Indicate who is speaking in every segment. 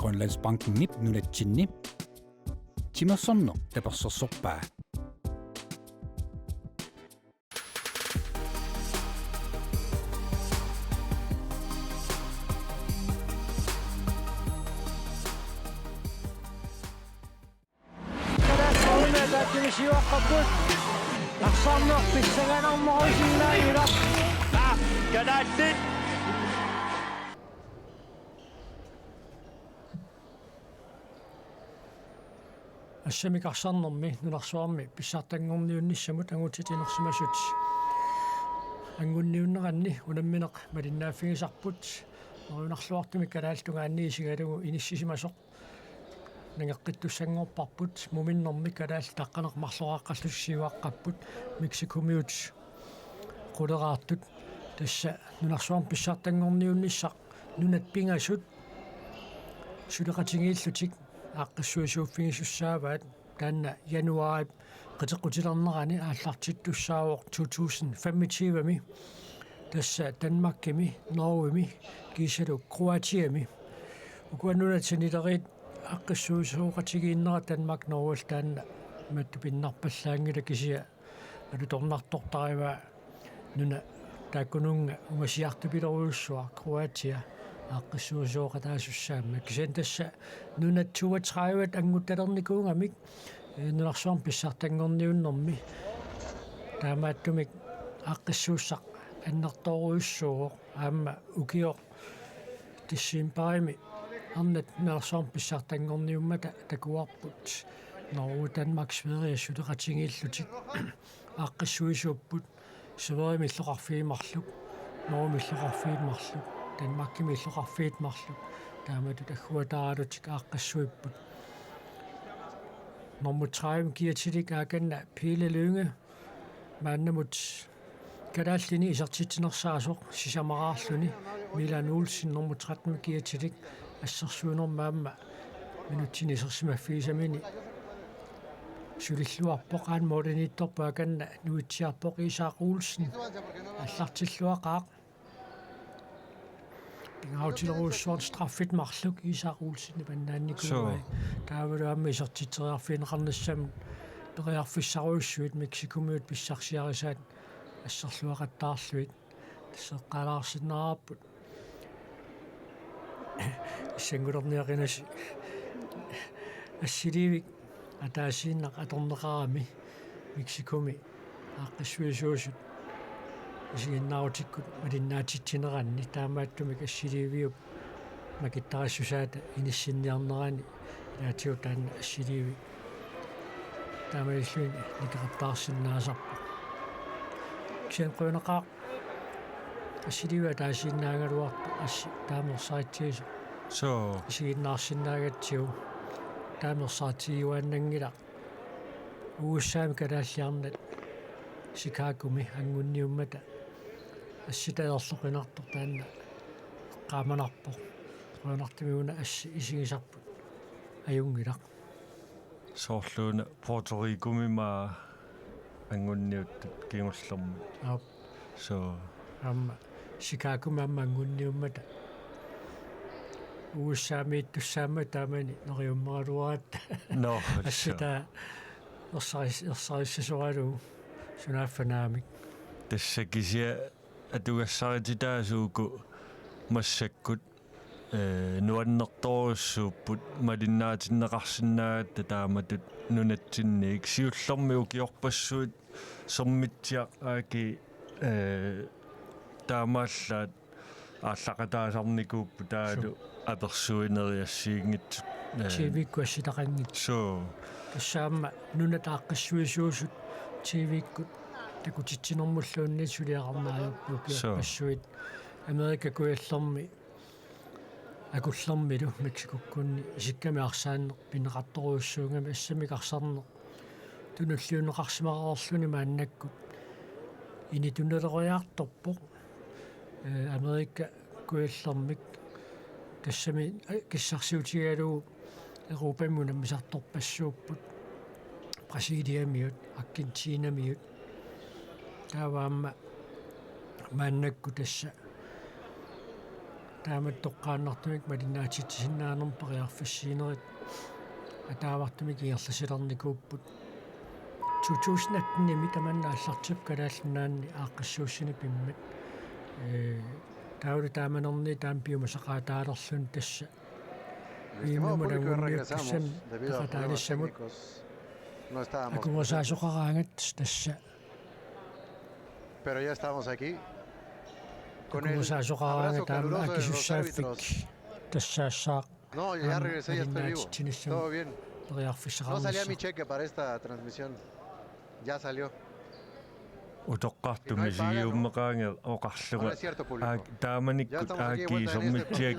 Speaker 1: Grønlandsbanken nip nunatsinni. Timersorno tapersorsorpaa.
Speaker 2: Ассамикарсарнэрми нунарсуарми писсаартангорниунниссамут агутитинерсимасут ангунниуннеранни унамминеқ малиннааффигисарпут норунарлуартуми калаалтунгаанни исигалугу иниссисимасоқ нангеққиттуссангорпарпут муминнэрми калаал таққанеқ марлорааққаллуссиуаққаппут мексикумиут қулераартут тасса нунарсуарми писсаартангорниунниссақ нунат пингасут сулеқатингииллутик аққиссуисууффигисуссааваат таанна януарип қитеққутилернерани ааллартиттуссаавоқ 2025ми тасса Данмаркими Норвеми кисалу Кроатиами укуаннунатсинилерит аққиссуисууқатигииннера Данмарк Норвел таанна маттупиннарпаллаангила кисия алуторнартортариваа нуна тааккунунга унгасиартупилеруйуссуа Кроатия аққиссуусооқатаасуссаама кисен тасса нунат 32 ангутталерникуунгамик нунарсуарм писсартангорниуннэрми таамааттумик аққиссууссақ аннерторуйуссууоқ аама укиоқ тиссимпарими арнат нунарсуарм писсартангорниуммата такуарпут нору Данмарк Сверия сулеқатингииллутик аққиссуисууппут Сверия миллоқарфигимарлук нору миллоқарфигимарлук Данмаркими иллоқарфиитмарлук таамату таггуатааралутик ааққассуиппут нормутраим киатилик ааканна пилелюнге мааннамут калааллини исертитинерсаасоқ сисамараарлуни Милан Улсин нормутратми киатилик ассерсуунермаама минутсини исерсимаффигисамини сулиллуарпоқ аан модернитторпа ааканна нуитсиарпоқ Исаақ Улсин аллартиллуақаақ Pingautillerussuart straffit marluk Исаақ Улсин паннаанникуа таавалуамми сертитериарфинеқарнассам периарфиссаруйуссуит Мексикумиут писсарсиарисаат ассерлуақаттаарлуит тассеққалаарсиннаараппут иссангулерниақинас ассиливик атаасииннақ аторнеқарами Мексикуми ааққиссуисуусут исигиннаарутиккут малиннаатитсинеранни таамааттумик ассиливиуп макиттариссусаата иниссинниарнерани яатиу таанна ассиливи таамаиллуин никеқартаарсиннаасарпа кисен қуйнеқаа ассиливиа таасииннаагалуарту асси таамерсаатсиисо
Speaker 1: So
Speaker 2: исигиннаарсиннаагатсиу таамерсаатигуааннангила уссаами калааллиарнат Chicagoми ангунниуммата асситаерлоқинартор таанна qaamанарпо қуанартимиуна асси исигисарпут аюнгилақ
Speaker 3: соорлууна Порторикумима ангунниуттут кингуллерми so
Speaker 2: амма Chicagoми амма ангунниуммата уссаамииттуссаама таамани нериуммералуаат
Speaker 3: no
Speaker 2: ассита ерсариссасуалу сунаффанаамик
Speaker 3: тассакisia атугассарититаасууку массаккут нуаннерторуссууппут малиннаатиннеқарсинаат тааматут нунатсинниик сиуллэрми укиорпассуит сормитсиақ ааки таамааллаат ааллақатаасарникууппу таалу аперсуинериассиингит
Speaker 2: тивиккуасситақангит
Speaker 3: so
Speaker 2: тассаама нунатааққиссуисуусут тивиккут такутитсинэрмуллуунни сулиақарнааюппук пассуит Америка куяллэрми акуллэрмилу Мексикуккунни исикками арсаанне пинеқарторуйуссуунгами ассамикарсарне тунуллиунеқарсимараарлуни мааннаккут ини туннелериарторпо Америка куяллэрмик тассами киссарсиутигалуу Европаммуна мисарторпассууппут Брасилиамиут Аргентинамиут тааваама мааннакку тасса таамат тоққааннартумик малиннаатитсиннаанерм периарфиссиинерит атаавартумик иерласилерникууппут 2018-ними таманнааллартип калааллинаанни ааққиссууссини пиммат таули тааманерни таам пиумасақаатаалерлун тасса
Speaker 4: Estimado público,
Speaker 2: Viimemmo
Speaker 4: regresamos debido a problemas técnicos. No estábamos presentes,
Speaker 2: акумасаасоқараангат тасса
Speaker 4: pero ya estamos aquí. Con el
Speaker 2: акумасаасоқараанга
Speaker 4: abrazo
Speaker 2: таама
Speaker 4: caluroso de los
Speaker 2: акисуссааффик
Speaker 4: árbitros.
Speaker 2: тассаассаақ
Speaker 4: No, ya regresé, ya estoy vivo. Todo bien. No salía
Speaker 2: периарфиссақарнisса
Speaker 4: mi cheque para esta transmisión. Ya salió.
Speaker 3: утоққартумисигиуммеқаангер
Speaker 4: Ahora
Speaker 3: оқарлуга
Speaker 4: es cierto, público.
Speaker 3: тааманиккут ааккисормитсиа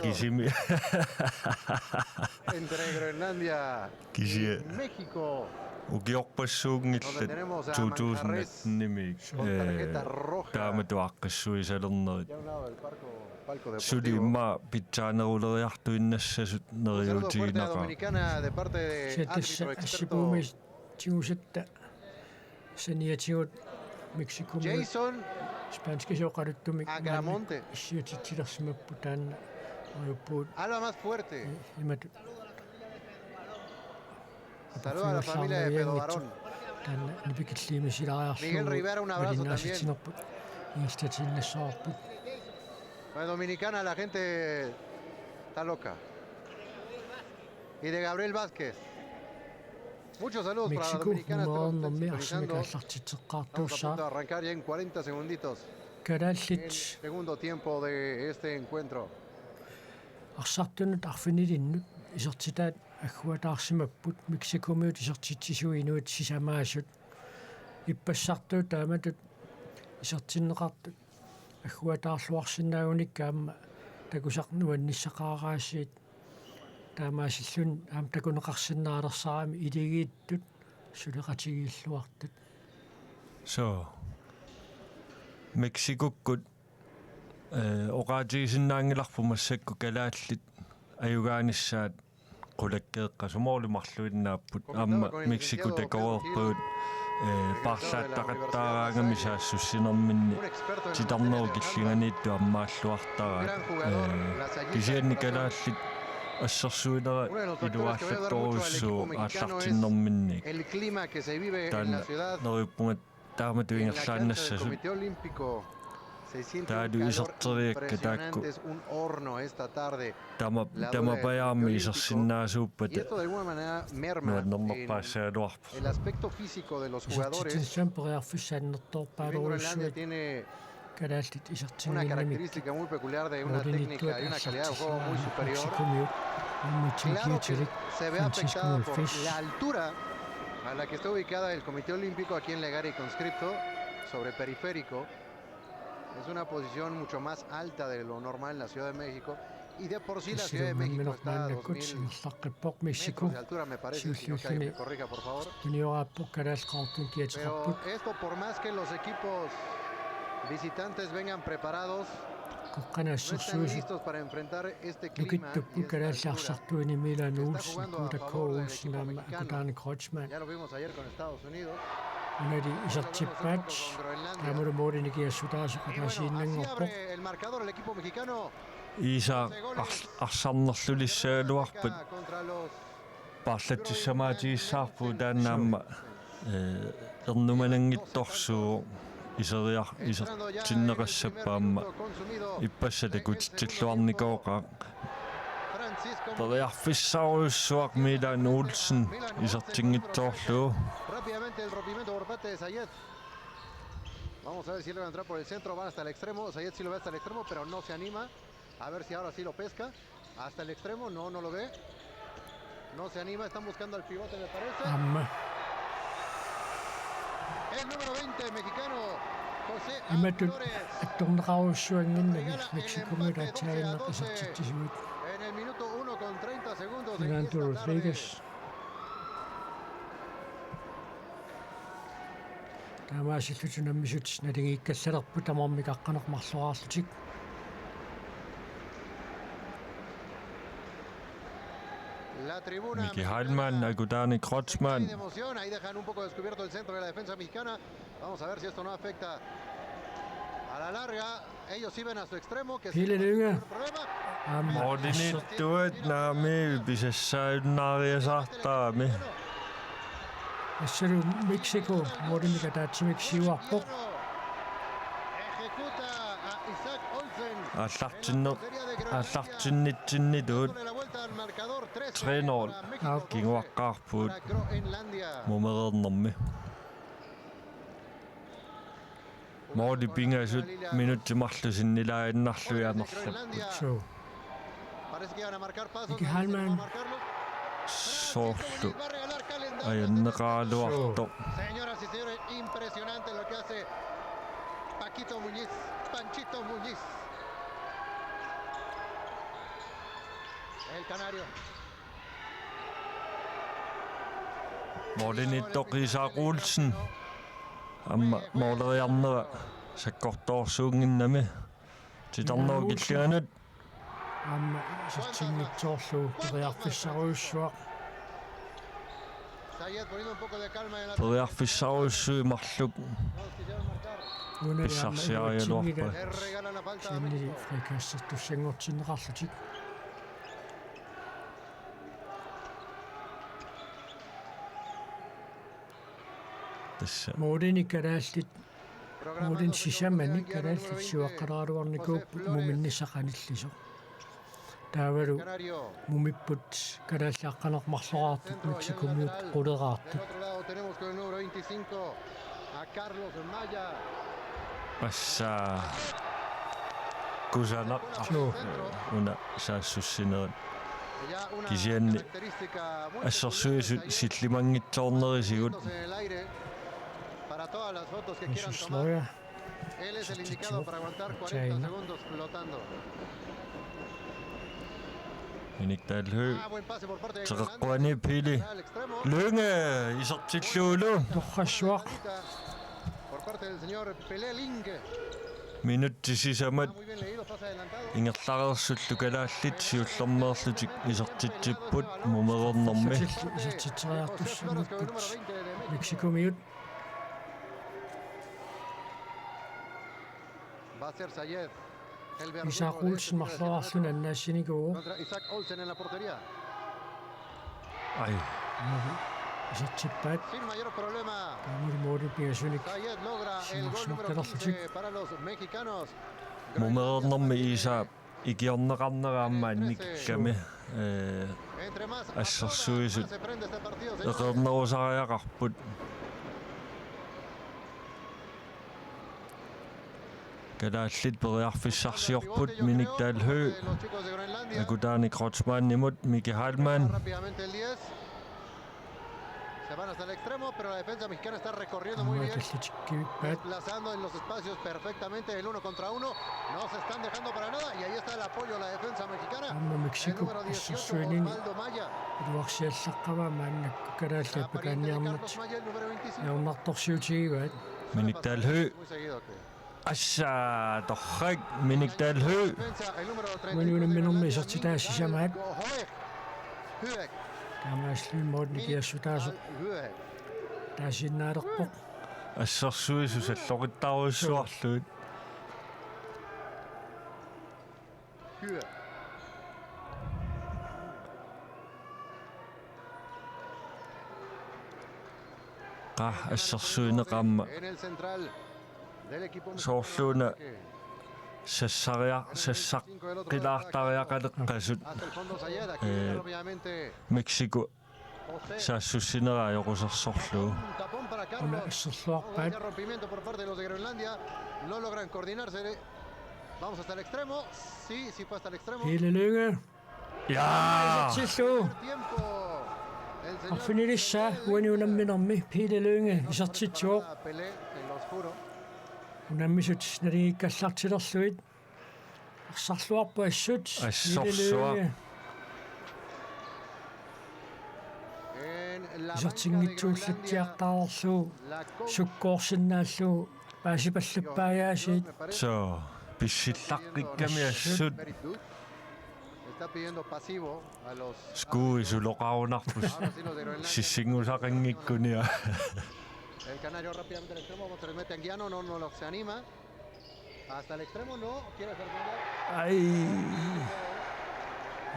Speaker 4: Entre Groenlandia
Speaker 3: кисими
Speaker 4: y México.
Speaker 3: угиорпассуунгиллат 2000-ними
Speaker 4: Con tarjeta roja.
Speaker 3: тааматуаққиссуисалернерит
Speaker 4: Ya a un lado del palco
Speaker 3: сули
Speaker 4: deportivo.
Speaker 3: имма питсаанерулериартуиннассасут
Speaker 4: Un saludo fuerte a
Speaker 3: нериутигинаqa
Speaker 4: Dominicana de parte de árbitro experto
Speaker 2: ассипуумис тигусатта саниатигут мексикумиут
Speaker 4: Jason
Speaker 2: спански соқалуттумик
Speaker 4: Agramonte.
Speaker 2: иссиутитсилерсимаппу таанна оюппуут
Speaker 4: Habla más fuerte.
Speaker 2: имат
Speaker 4: Saluda a la familia de Pedro Barón.
Speaker 2: таанна нипикиллиимисилариарлуу
Speaker 4: Miguel Rivera, un abrazo también.
Speaker 2: малиннааситсинерпут иерстатиннассоорпут
Speaker 4: En Dominicana la gente está loca. Y de Gabriel Vázquez. Muchos saludos para la
Speaker 2: мексику
Speaker 4: Dominicana.
Speaker 2: нуорнэрми
Speaker 4: Estamos
Speaker 2: арсимик
Speaker 4: sintonizando. Estamos a
Speaker 2: ааллартитсеққартууссаа
Speaker 4: punto de arrancar ya en 40 segunditos.
Speaker 2: калааллит
Speaker 4: El segundo tiempo de este encuentro.
Speaker 2: арсартунут арфинилиннут исертитаат аггуатаарсимаппут мексикумиут исертитсисуинуут сисамаасут иппассартуу тааматут исертиннеқартут аггуатаарлуарсинаагуниккаама такусарнуанниссақаараасиит таамаасиллун аам такунеқарсинаалерсаарами илигииттут сулеқатигииллуартут
Speaker 3: so мексикуккут оqaатигисиннаангиларпу массакку калааллит аюгааниссаат qulakkeeqqa sumorlumarluinnaapпут аама мексику такоорпуут парлааттақаттаараангами саассуссинерминни
Speaker 4: Un experto en
Speaker 3: титарнеру
Speaker 4: materia de
Speaker 3: киллинганиитту аммааллуартараа кисианни калааллит ассерсуинера илуааллатторуссуу ааллартиннэрминни
Speaker 4: el clima que se vive en
Speaker 3: таан
Speaker 4: la ciudad.
Speaker 3: неруппунга
Speaker 4: En la cancha del
Speaker 3: тааматуингерлааннассасут
Speaker 4: Comité Olímpico se siente un
Speaker 3: Taadu
Speaker 4: calor
Speaker 3: isorteriakka taakku.
Speaker 4: impresionante. Es un horno esta tarde.
Speaker 3: тамапаяарми исерсиннаасууппат
Speaker 4: Y esto de alguna manera merma
Speaker 3: нуаннэрмаппаассаалуарпа
Speaker 4: el aspecto físico de los jugadores.
Speaker 2: исертитсам
Speaker 4: Si bien Groenlandia
Speaker 2: периарфиссааннэрторпаалуруссуит
Speaker 4: tiene
Speaker 2: калааллит
Speaker 4: una
Speaker 2: исертиннэрмик
Speaker 4: característica muy peculiar de una técnica y una calidad de juego muy superior. Claro que se ve afectada por la altura a la que está ubicada el Comité Olímpico aquí en Legare y Conscripto, sobre periférico. Es una posición mucho más alta de lo normal en la Ciudad de México. Y de por sí la Ciudad de México está a 2000 metros de altura, me parece, señor Calle, me corrija, por favor. Pero esto, por más que los equipos visitantes vengan preparados, no están listos para enfrentar este clima y esta altura. Está jugando a favor del equipo mexicano. Ya lo vimos ayer con Estados Unidos.
Speaker 2: Унади исертиппаат таамулу мооринигиассутаасу
Speaker 4: Y bueno, así
Speaker 2: катаасииннангорпо
Speaker 4: abre el marcador el equipo mexicano.
Speaker 3: иса арсарнерлулиссаалуарпат
Speaker 4: Contra los
Speaker 3: парлатиссамаатигиссаарпу тааннаама эрнуманангитторсуу исертиннеқассаппаама иппассатакутитсиллуарникооқа периарфиссааруйуссуақ Милан Олсен исертингитсоорлуу
Speaker 4: Rápidamente el rompimiento por parte de Sayed. Vamos a ver si él va a entrar por el centro, va hasta el extremo. Sayed sí lo ve hasta el extremo, pero no se anima. A ver si ahora sí lo pesca. Hasta el extremo, no lo ve. No se anima, están buscando al pivote, me parece.
Speaker 2: амма
Speaker 4: El número 20 mexicano, José
Speaker 2: иматут
Speaker 4: Flores.
Speaker 2: атторнеқаруссуангиннами мексикумут атсаиннеқ исертитсисуит
Speaker 4: En el minuto 1 con 30 segundos de
Speaker 2: Фернандо
Speaker 4: esta tarde.
Speaker 2: Родригес таамаасиллутунаммисут налигииккассалерпу тамармик аққанеқмарлуаарлутик
Speaker 4: La tribuna
Speaker 3: Miki
Speaker 4: mexicana
Speaker 3: Heilmann, Agudani
Speaker 4: hay
Speaker 3: Krotzmann,
Speaker 4: de emoción, ahí dejan un poco descubierto el centro de la defensa mexicana. Vamos a ver si esto no afecta a la larga. ellos sí ven a su extremo que
Speaker 2: Pille Lynge.
Speaker 4: problema.
Speaker 3: Ordinittuat naami pisassaunnaariasartaami.
Speaker 2: Assiru Mexico, Morten Kadatsimik siuarpoq.
Speaker 4: Ejecuta a Isaac Olsen.
Speaker 3: Аллартиннитсиннитуут
Speaker 4: Pone la vuelta al marcador 13
Speaker 3: 3-0
Speaker 4: para México,
Speaker 3: кингуаққарпуут
Speaker 4: para Groenlandia.
Speaker 3: мумерернэрми моди пингасут минутсимарлусиннилааннарлуианерлаппут
Speaker 2: So,
Speaker 4: Parece que iban a marcar pasos.
Speaker 2: Nicky Hallman.
Speaker 4: no marcarlo.
Speaker 3: соорлу
Speaker 4: Va a regalar calendario.
Speaker 3: аяннеқаалуарто
Speaker 4: Señoras y señores, impresionante lo que hace Paquito Muñiz, Panchito Muñiz. El canario.
Speaker 3: модинитtoqisaaquulsen амма моолериарнера саккорторсуунгиннами титарнеру киллиганут
Speaker 2: Sartingitsorlu, Riarfissaruissuaq.
Speaker 4: Sayed poniendo un poco de calma en la
Speaker 3: периарфиссаруссуи марлук
Speaker 4: todos quisieron marcar.
Speaker 3: писсарсиариалуарпа
Speaker 4: Le regalan la falta a
Speaker 2: Sinni
Speaker 4: México.
Speaker 2: frikassattussanngortinneqarlutik.
Speaker 3: тасса
Speaker 2: Morten Kadaaslit,
Speaker 4: Programado
Speaker 2: Morten
Speaker 4: el
Speaker 2: Sisamani
Speaker 4: toque de Anguiano,
Speaker 2: Kadaaslit
Speaker 4: número 20,
Speaker 2: siuaqqalaaruarnikuup
Speaker 4: José Flores.
Speaker 2: muminnisaqanillisoq. Taavalu
Speaker 4: Canario.
Speaker 2: mumipput Kadaallaqqanermarloraartut Mexicomiut quleraartut.
Speaker 4: Del otro lado tenemos con el número 25 a Carlos Maya.
Speaker 3: асса кусана
Speaker 2: Joo.
Speaker 3: уна саассуссинерат
Speaker 4: Ya una
Speaker 3: Кисианни
Speaker 4: característica muy
Speaker 3: ассерсуисут
Speaker 4: peculiar de Sayed,
Speaker 3: силлимангитсоорнерисигут
Speaker 4: en el aire para todas las fotos que quieran tomar.
Speaker 2: Susloja.
Speaker 4: Él es el indicado para aguantar 40
Speaker 2: China.
Speaker 4: segundos flotando.
Speaker 3: иниктаалху
Speaker 4: Buen pase por parte de
Speaker 3: теққуани пили
Speaker 4: al extremo.
Speaker 3: лүнгэ исертиллуулу
Speaker 2: Torrassuaq.
Speaker 4: Por parte del señor Pelé Lingue.
Speaker 3: минуттисисамат
Speaker 4: Muy bien leído, pase adelantado.
Speaker 3: ингерлареерсуллу калааллит сиуллэрмеерлутик исертитсиппут мумерернэрми
Speaker 4: José Flores con el número 20 de México.
Speaker 2: Mexicomiut
Speaker 4: Va a ser Sayed. El verdugo
Speaker 2: Isaac
Speaker 4: de
Speaker 2: Olsen mарлоraarlun annaassiniguo.
Speaker 4: contra Isaac Olsen en la portería.
Speaker 3: ай
Speaker 2: Isartippaat
Speaker 4: Sin mayor problema.
Speaker 2: kaamul Morten piasunik.
Speaker 4: Sayed logra el gol número 15 para los mexicanos.
Speaker 3: мумерернэрми иисаа икиорнеқарнераама анникками
Speaker 4: Entre más
Speaker 3: ассерсуисут
Speaker 4: se prende este partido, señores.
Speaker 3: эқернерусариақарпут калааллит периарфиссарсиорпут миниктаалху
Speaker 4: Los chicos de Groenlandia.
Speaker 3: акутаани кротсмааннимут Мики Хальман
Speaker 4: Rápidamente el 10. Se van hasta el extremo, pero la defensa mexicana está recorriendo muy bien.
Speaker 2: Kaamaatallutikkiippaat
Speaker 4: Desplazando en los espacios perfectamente el 1 contra 1. No se están dejando para nada. Y ahí está el apoyo a la defensa mexicana.
Speaker 2: Amma
Speaker 4: El
Speaker 2: Mexico
Speaker 4: número 18,
Speaker 2: issarsuinin
Speaker 4: Osvaldo Maya.
Speaker 2: iluarsiallaqқава мааннакку
Speaker 4: Apariencia de
Speaker 2: kalaallaapakaanniarnat
Speaker 4: Carlos Maya, el número 25.
Speaker 2: яуннартторсиутигиваат
Speaker 3: миниктаалху
Speaker 4: Muy seguido, creo.
Speaker 3: ассаа торрак миниктаалху
Speaker 4: Defensa, el número 34.
Speaker 2: Manuunamminэрми исертитаассисамаат
Speaker 4: Hyek.
Speaker 2: таамааслуи Morten киассутаасо
Speaker 4: Hyek.
Speaker 2: таасиннаалерпоқ
Speaker 3: ассерсуису саллоқиттаруиссуарлуит
Speaker 4: Hyek.
Speaker 3: qa ассерсуинеқаама
Speaker 4: En el central del equipo
Speaker 3: Soorluuna
Speaker 4: mexicano.
Speaker 3: сассақиартариақалеққасут
Speaker 4: Hasta el fondo Sayed. Aquí rápidamente
Speaker 3: Мексико
Speaker 4: José.
Speaker 3: саассуссинераажоқусерсорлуу
Speaker 4: Un tapón para
Speaker 2: уна
Speaker 4: Carlos.
Speaker 2: ассерлуарпаат
Speaker 4: Vaya rompimiento por parte de los de Groenlandia. No logran coordinarse. Vamos hasta el extremo. Sí, sí fue hasta el extremo.
Speaker 2: хилэлүнгэ
Speaker 3: яа
Speaker 2: исертиллуу
Speaker 4: Tiempo. El señor
Speaker 2: арфинилисса уаниунамминерми пилэлүнгэ исертитсуоқ
Speaker 4: a Pelé en lo oscuro.
Speaker 2: унаммисут налигиккаллартилерлуит арсарлуарпу ассут
Speaker 3: Ассорсуа.
Speaker 4: En la banca de Groenlandia,
Speaker 2: исертингитсууллатсиартаарерлуу
Speaker 4: la coach,
Speaker 2: суккоорсинааллуу паасипаллаппаагаасиит
Speaker 4: me parece,
Speaker 3: со писсиллаққикками ассут
Speaker 4: está pidiendo pasivo a los
Speaker 3: скуисулоқарунарпус
Speaker 4: ahora sí los de Groenlandia.
Speaker 3: сиссингусақангиккуниа
Speaker 4: El canario rápidamente al extremo, se le mete Anguiano, no se anima. Hasta el extremo no. Quiere hacer nada.
Speaker 3: Ай.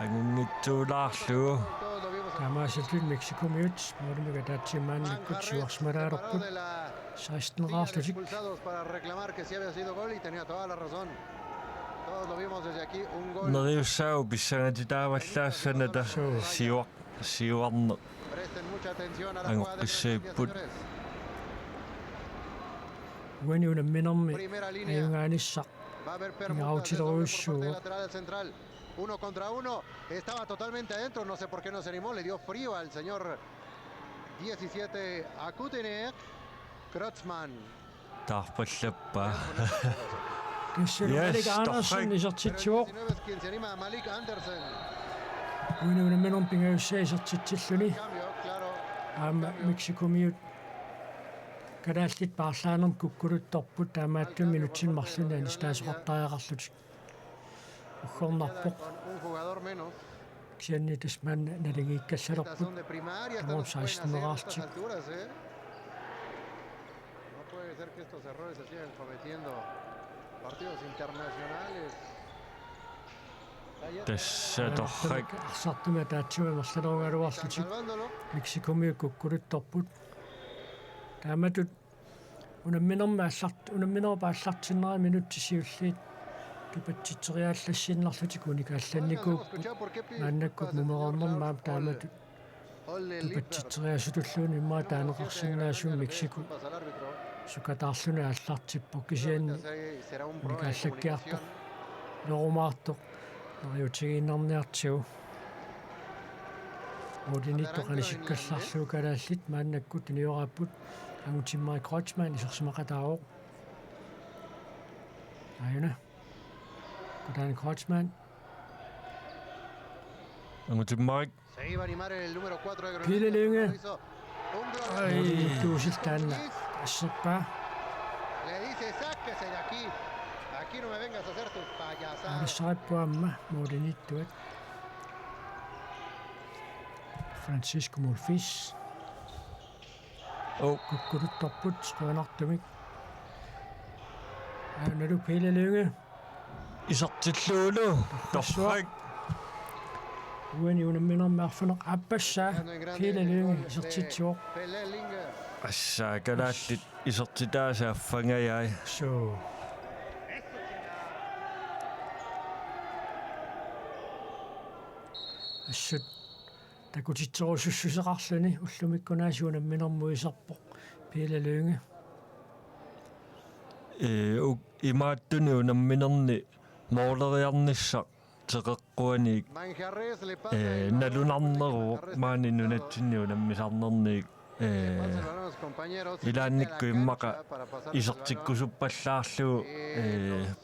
Speaker 3: Ангитсуулаарлуу.
Speaker 4: Todos lo vimos.
Speaker 2: Тамаасиллун Мексикомиут морнуга таатсимаанниккут суарсмалаарерпут
Speaker 4: De la
Speaker 2: 16-нераарлутик
Speaker 4: expulsados para reclamar que sí había sido gol y tenía toda la razón. Todos lo vimos desde aquí, un gol.
Speaker 3: Нериуссау писсагатитааваллаассаната сиуарне
Speaker 4: Presten mucha atención a la
Speaker 3: Ангу
Speaker 4: jugada de
Speaker 3: қиссаиппут.
Speaker 4: señores.
Speaker 2: уаниуна минерми
Speaker 4: Primera línea.
Speaker 2: аюнгааниссақ
Speaker 4: Va a haber
Speaker 2: Venga,
Speaker 4: permutas de
Speaker 2: Uchiro
Speaker 4: doble por
Speaker 2: Ushu.
Speaker 4: parte lateral central. 1 contra 1. Estaba totalmente adentro. No sé por qué no se animó. Le dio frío al señor 17 Akutiner. Kreutzmann.
Speaker 3: таарпаллаппаа
Speaker 2: киссулуалик
Speaker 3: Yes,
Speaker 2: Andersen
Speaker 3: Pero
Speaker 4: Pero el
Speaker 2: исертитсуоқ
Speaker 4: 19 es quien se anima. Malik Andersen.
Speaker 2: уаниуна минерм пингаюссаа исертитсиллуни
Speaker 4: Cambio, claro.
Speaker 2: аама Мексикомиут калааллит паарлаанерм куккулутторпут таамааттун минутсин марлунаани стаасоқартариақарлутик уххорнарпоқ
Speaker 4: Con un jugador menos.
Speaker 2: кисианни тасмаан
Speaker 4: Estas
Speaker 2: налигииккаллалерпут
Speaker 4: son de primaria.
Speaker 2: Vamos
Speaker 4: Estas no se
Speaker 2: a
Speaker 4: pueden hacer a
Speaker 2: estimar,
Speaker 4: estas alturas, ¿eh? No puede ser que estos errores se sigan cometiendo. Partidos internacionales.
Speaker 3: тассаторрак
Speaker 2: арсартума таатсума мерлалеругаалуарлутик
Speaker 4: Salvándolo.
Speaker 2: Мексикомиу куккулутторпут тааматут унамминерма унамминерпа аллартиннера минуттисиуллиит тупатситериааллассиннарлутик уникаалланникууп
Speaker 4: Escuchado por qué
Speaker 2: нааннаккут нумерорнермаам тааматут тупатситериасутуллуун иммаа таанеқарсинаасуун Мексику
Speaker 4: Pasa al árbitro.
Speaker 2: сукатаарлуна аллартиппо кисианни
Speaker 4: Será un pro de
Speaker 2: уникааллаккиарпо
Speaker 4: comunicación.
Speaker 2: лорумаарто нариутигииннарниартигу Одинитто канисиккалларлуу калааллит мааннаккут ниораппут ангутиммари Кройцман исерсимақатаао аюна кудан Кройцман
Speaker 3: ангутиммарик
Speaker 4: Se iba a animar el número 4 de
Speaker 2: Pile Lynge.
Speaker 4: Lo hizo. Un gol.
Speaker 2: ай туусилтаанна ассаппа
Speaker 4: Le dice, sáquese de aquí. Aquí no me vengas a hacer tus payasadas.
Speaker 2: алиссариппуамма моодиниттуат Франциско Мулфис
Speaker 3: о
Speaker 2: куккулутторпут скуанартумик ааналу Pile Lynge
Speaker 3: исартиллуулу торрак
Speaker 2: уани унамминермаарфунеқ аппассаа Pile Lynge исертитсуоқ
Speaker 4: Pele Lynge.
Speaker 3: ассаа калааллит исертитаасааффангаяй
Speaker 2: so ассут такутитсерусуссусеқарлүни уллумиккунаасуунамминермуисарпоқ Pile Lynge
Speaker 3: имааттуни унамминерни моолериарниссақ теқеққуаник
Speaker 4: Manjarres le pasa el balón.
Speaker 3: налунарнеруоқ
Speaker 4: Manjarres
Speaker 3: маани
Speaker 4: le pasa
Speaker 3: нунатсинни унаммисарнерник
Speaker 4: el balón a los compañeros.
Speaker 3: илаанникку иммақа
Speaker 4: Para pasar el balón.
Speaker 3: исертиккусуппаллаарлуу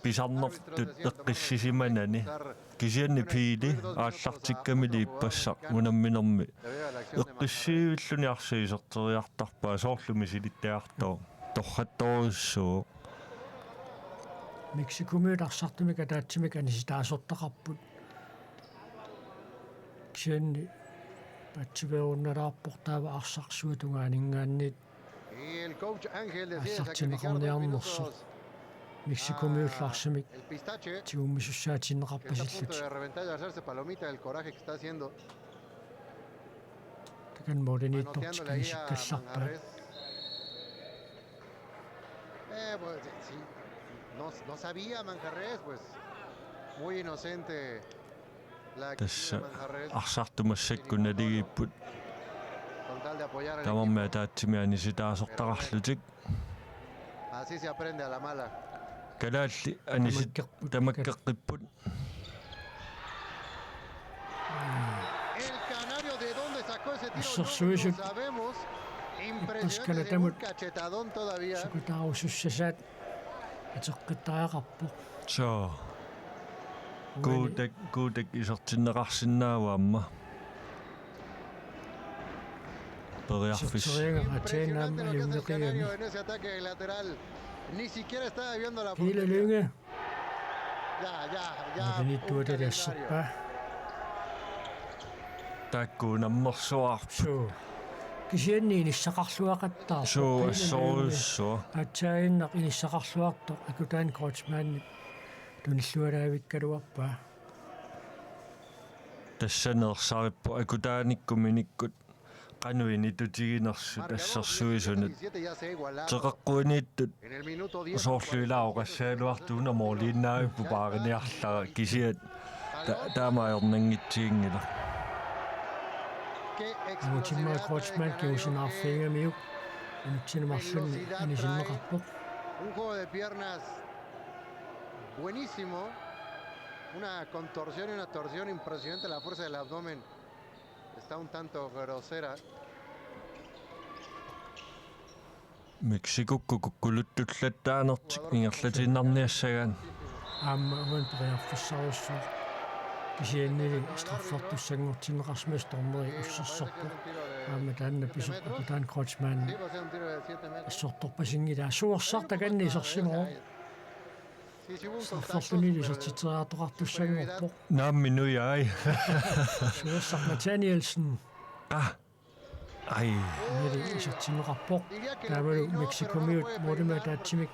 Speaker 3: писарнертут эққиссисиманани кисианни пиили ааллартиккамили иппассақ унамминерми
Speaker 4: Debido a la acción de
Speaker 3: эққиссииллуни арсиисертериартарпаа соорлуми силиттаартоо торхатторуссуу
Speaker 2: Мексикомиут арсартумик атаатсимик аниситаасортақарпут кисианни патсиверунналаарпор таава арсарсуа тунгаанингааниит
Speaker 4: Y el coach Ángel decide
Speaker 2: Así
Speaker 4: sacrificar
Speaker 2: no
Speaker 4: 2
Speaker 2: condeamos.
Speaker 4: minutos.
Speaker 2: Мексикомиуллаарсимик
Speaker 4: El pistache, que está a
Speaker 2: тиуммисуссаатиннеқарпасиллут
Speaker 4: punto de reventar y hacerse palomita del coraje que está haciendo.
Speaker 2: такан модиниттортик
Speaker 4: Manoteándole ahí a
Speaker 2: канисиккалларпаа
Speaker 4: Manjarres. Pues sí, no sabía Manjarres, pues muy inocente la actitud
Speaker 3: тасса
Speaker 4: de Manjarres
Speaker 3: арсартумассаккуналигиппут
Speaker 4: con tal de apoyar al
Speaker 3: тамамма
Speaker 4: equipo.
Speaker 3: таатсимиани ситаасортақарлутик
Speaker 4: Así se aprende a la mala.
Speaker 3: калаалли анисит тамаккеққиппут
Speaker 4: El canario, ¿de dónde sacó ese
Speaker 2: Eso
Speaker 4: tiro?
Speaker 2: sí,
Speaker 4: No lo sabemos. Impresionante, de un cachetadón todavía.
Speaker 2: сукутааруссуссасаат атеққиттариақарпо
Speaker 3: соо гуудак исертиннеқарсинааваамма периарфис
Speaker 2: сертирингератинаама
Speaker 4: Impresionante lo que hace el
Speaker 2: аюнгеқиами
Speaker 4: canario en ese ataque lateral. Ni siquiera estaba viendo la
Speaker 2: Pile
Speaker 4: portería.
Speaker 2: Lynge
Speaker 4: Ya. un
Speaker 2: модиниттуа
Speaker 4: calendario.
Speaker 2: талиассарпаа
Speaker 3: таккуунаммерсуарп
Speaker 2: so кисианни иниссақарлуақаттаа
Speaker 3: so so
Speaker 2: атсаагиннақ иниссақарлуарто акутаан коочмаанни туниллуалаавиккалуарпаа
Speaker 3: тассанерсариппу акутааниккуминиккут qanуини тутигинерсут ассерсуисунут теқаққуинииттут соорлуилао qassaaluartuuna моолииннаавиппу паариниарлара кисиат таамаернангитсиингила
Speaker 2: мутимма коочмаан киусинаарфингамиук анутсинамарлунни анисиннеқарпоқ
Speaker 4: Un juego de piernas buenísimo. Una contorsión y una torsión impresionante. La fuerza del abdomen está un tanto grosera.
Speaker 3: мексикуккуккулуттуллаттаанертик ингерлатиннарниассагаан
Speaker 2: ааммааван периарфиссаруссоо кисианнили страффортуссангортинеқарсмас тормери уссерсорпоқ аама таанна писоқ акутаан коочмаан
Speaker 4: Sí, va a ser un tiro de 7 metros.
Speaker 2: ассорторпасингилаа суорсар таканни исерсимоо
Speaker 4: Sí, sí, hubo un contacto,
Speaker 2: страффортунили
Speaker 4: pero
Speaker 2: исертитераатоқартуссангорпоқ
Speaker 3: наамминуяай
Speaker 2: суорсар Натаниэлсен
Speaker 3: ай
Speaker 2: нили исертинеқарпоқ
Speaker 4: diría que la
Speaker 2: таамалу
Speaker 4: peinó,
Speaker 2: мексикомиут
Speaker 4: pero no fue
Speaker 2: модима
Speaker 4: fuerza.
Speaker 2: таатсимик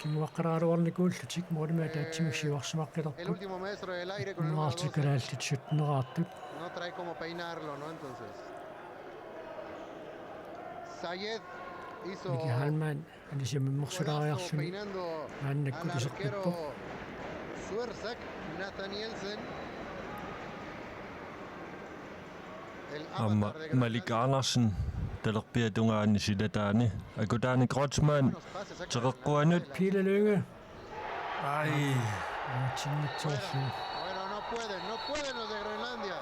Speaker 2: кимуаққарааруарникууллутик модима таатсимик
Speaker 4: El
Speaker 2: сиварсимаққилерпут
Speaker 4: último maestro del aire con el número 12
Speaker 2: наартикалаалтит суттнерааттут
Speaker 4: no trae como peinarlo, ¿no? Entonces, Sayed hizo
Speaker 2: мики халман
Speaker 4: un golazo
Speaker 2: анисиммерсулаариарлуни
Speaker 4: peinando
Speaker 2: ааннакку
Speaker 4: al arquero
Speaker 2: тисеққиппоқ
Speaker 4: Suersak, Nathanielsen. El
Speaker 3: амма
Speaker 4: avatar de Gran
Speaker 3: малик
Speaker 4: Canaria.
Speaker 3: арнарсен талерпиатунгаани силатаани акутаани кротсман
Speaker 4: Buenos pases, saca la
Speaker 3: теқаққуанут
Speaker 4: pelota.
Speaker 2: пилалунга
Speaker 3: ай
Speaker 2: чиннитсоорлу
Speaker 4: Bueno, no pueden los de Groenlandia.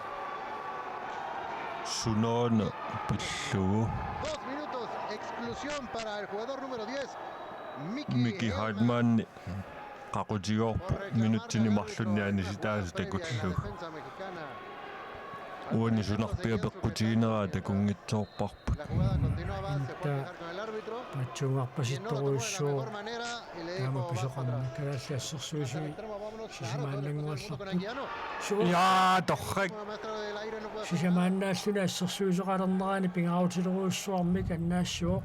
Speaker 3: суноона пиллугу
Speaker 4: 2 minutos, exclusión para el jugador número 10,
Speaker 3: мики
Speaker 4: Hellman.
Speaker 3: хадмаанни qaqutigoorpu
Speaker 4: Por reclamar
Speaker 3: минутсини
Speaker 4: al
Speaker 3: марлунниани
Speaker 4: árbitro
Speaker 3: ситаас
Speaker 4: una previa en la
Speaker 3: такуллу
Speaker 4: defensa mexicana.
Speaker 3: уани сунарпиа пеққутигинераа такунгитсоорпарпут
Speaker 4: La jugada continuaba, se fue a quejar con el árbitro. Y no lo tomó de la
Speaker 2: патсунгарпаситторуйссуу
Speaker 4: mejor manera y le
Speaker 2: таама
Speaker 4: dijo, vas para
Speaker 2: писоқарна
Speaker 4: atrás.
Speaker 2: калаалли
Speaker 4: Al
Speaker 2: ассерсуисуи
Speaker 4: extremo, vámonos.
Speaker 2: Sí,
Speaker 4: Claro,
Speaker 2: se
Speaker 4: todo
Speaker 2: mandan
Speaker 4: el
Speaker 2: igual
Speaker 4: mundo con
Speaker 2: soppu.
Speaker 4: Anguiano.
Speaker 2: суа
Speaker 3: яа торрак
Speaker 4: Como maestro del aire no puede hacer nada.
Speaker 2: сисамааннааллуна ассерсуисоқалернераани пингаутилеруйссуармик аннаассуоқ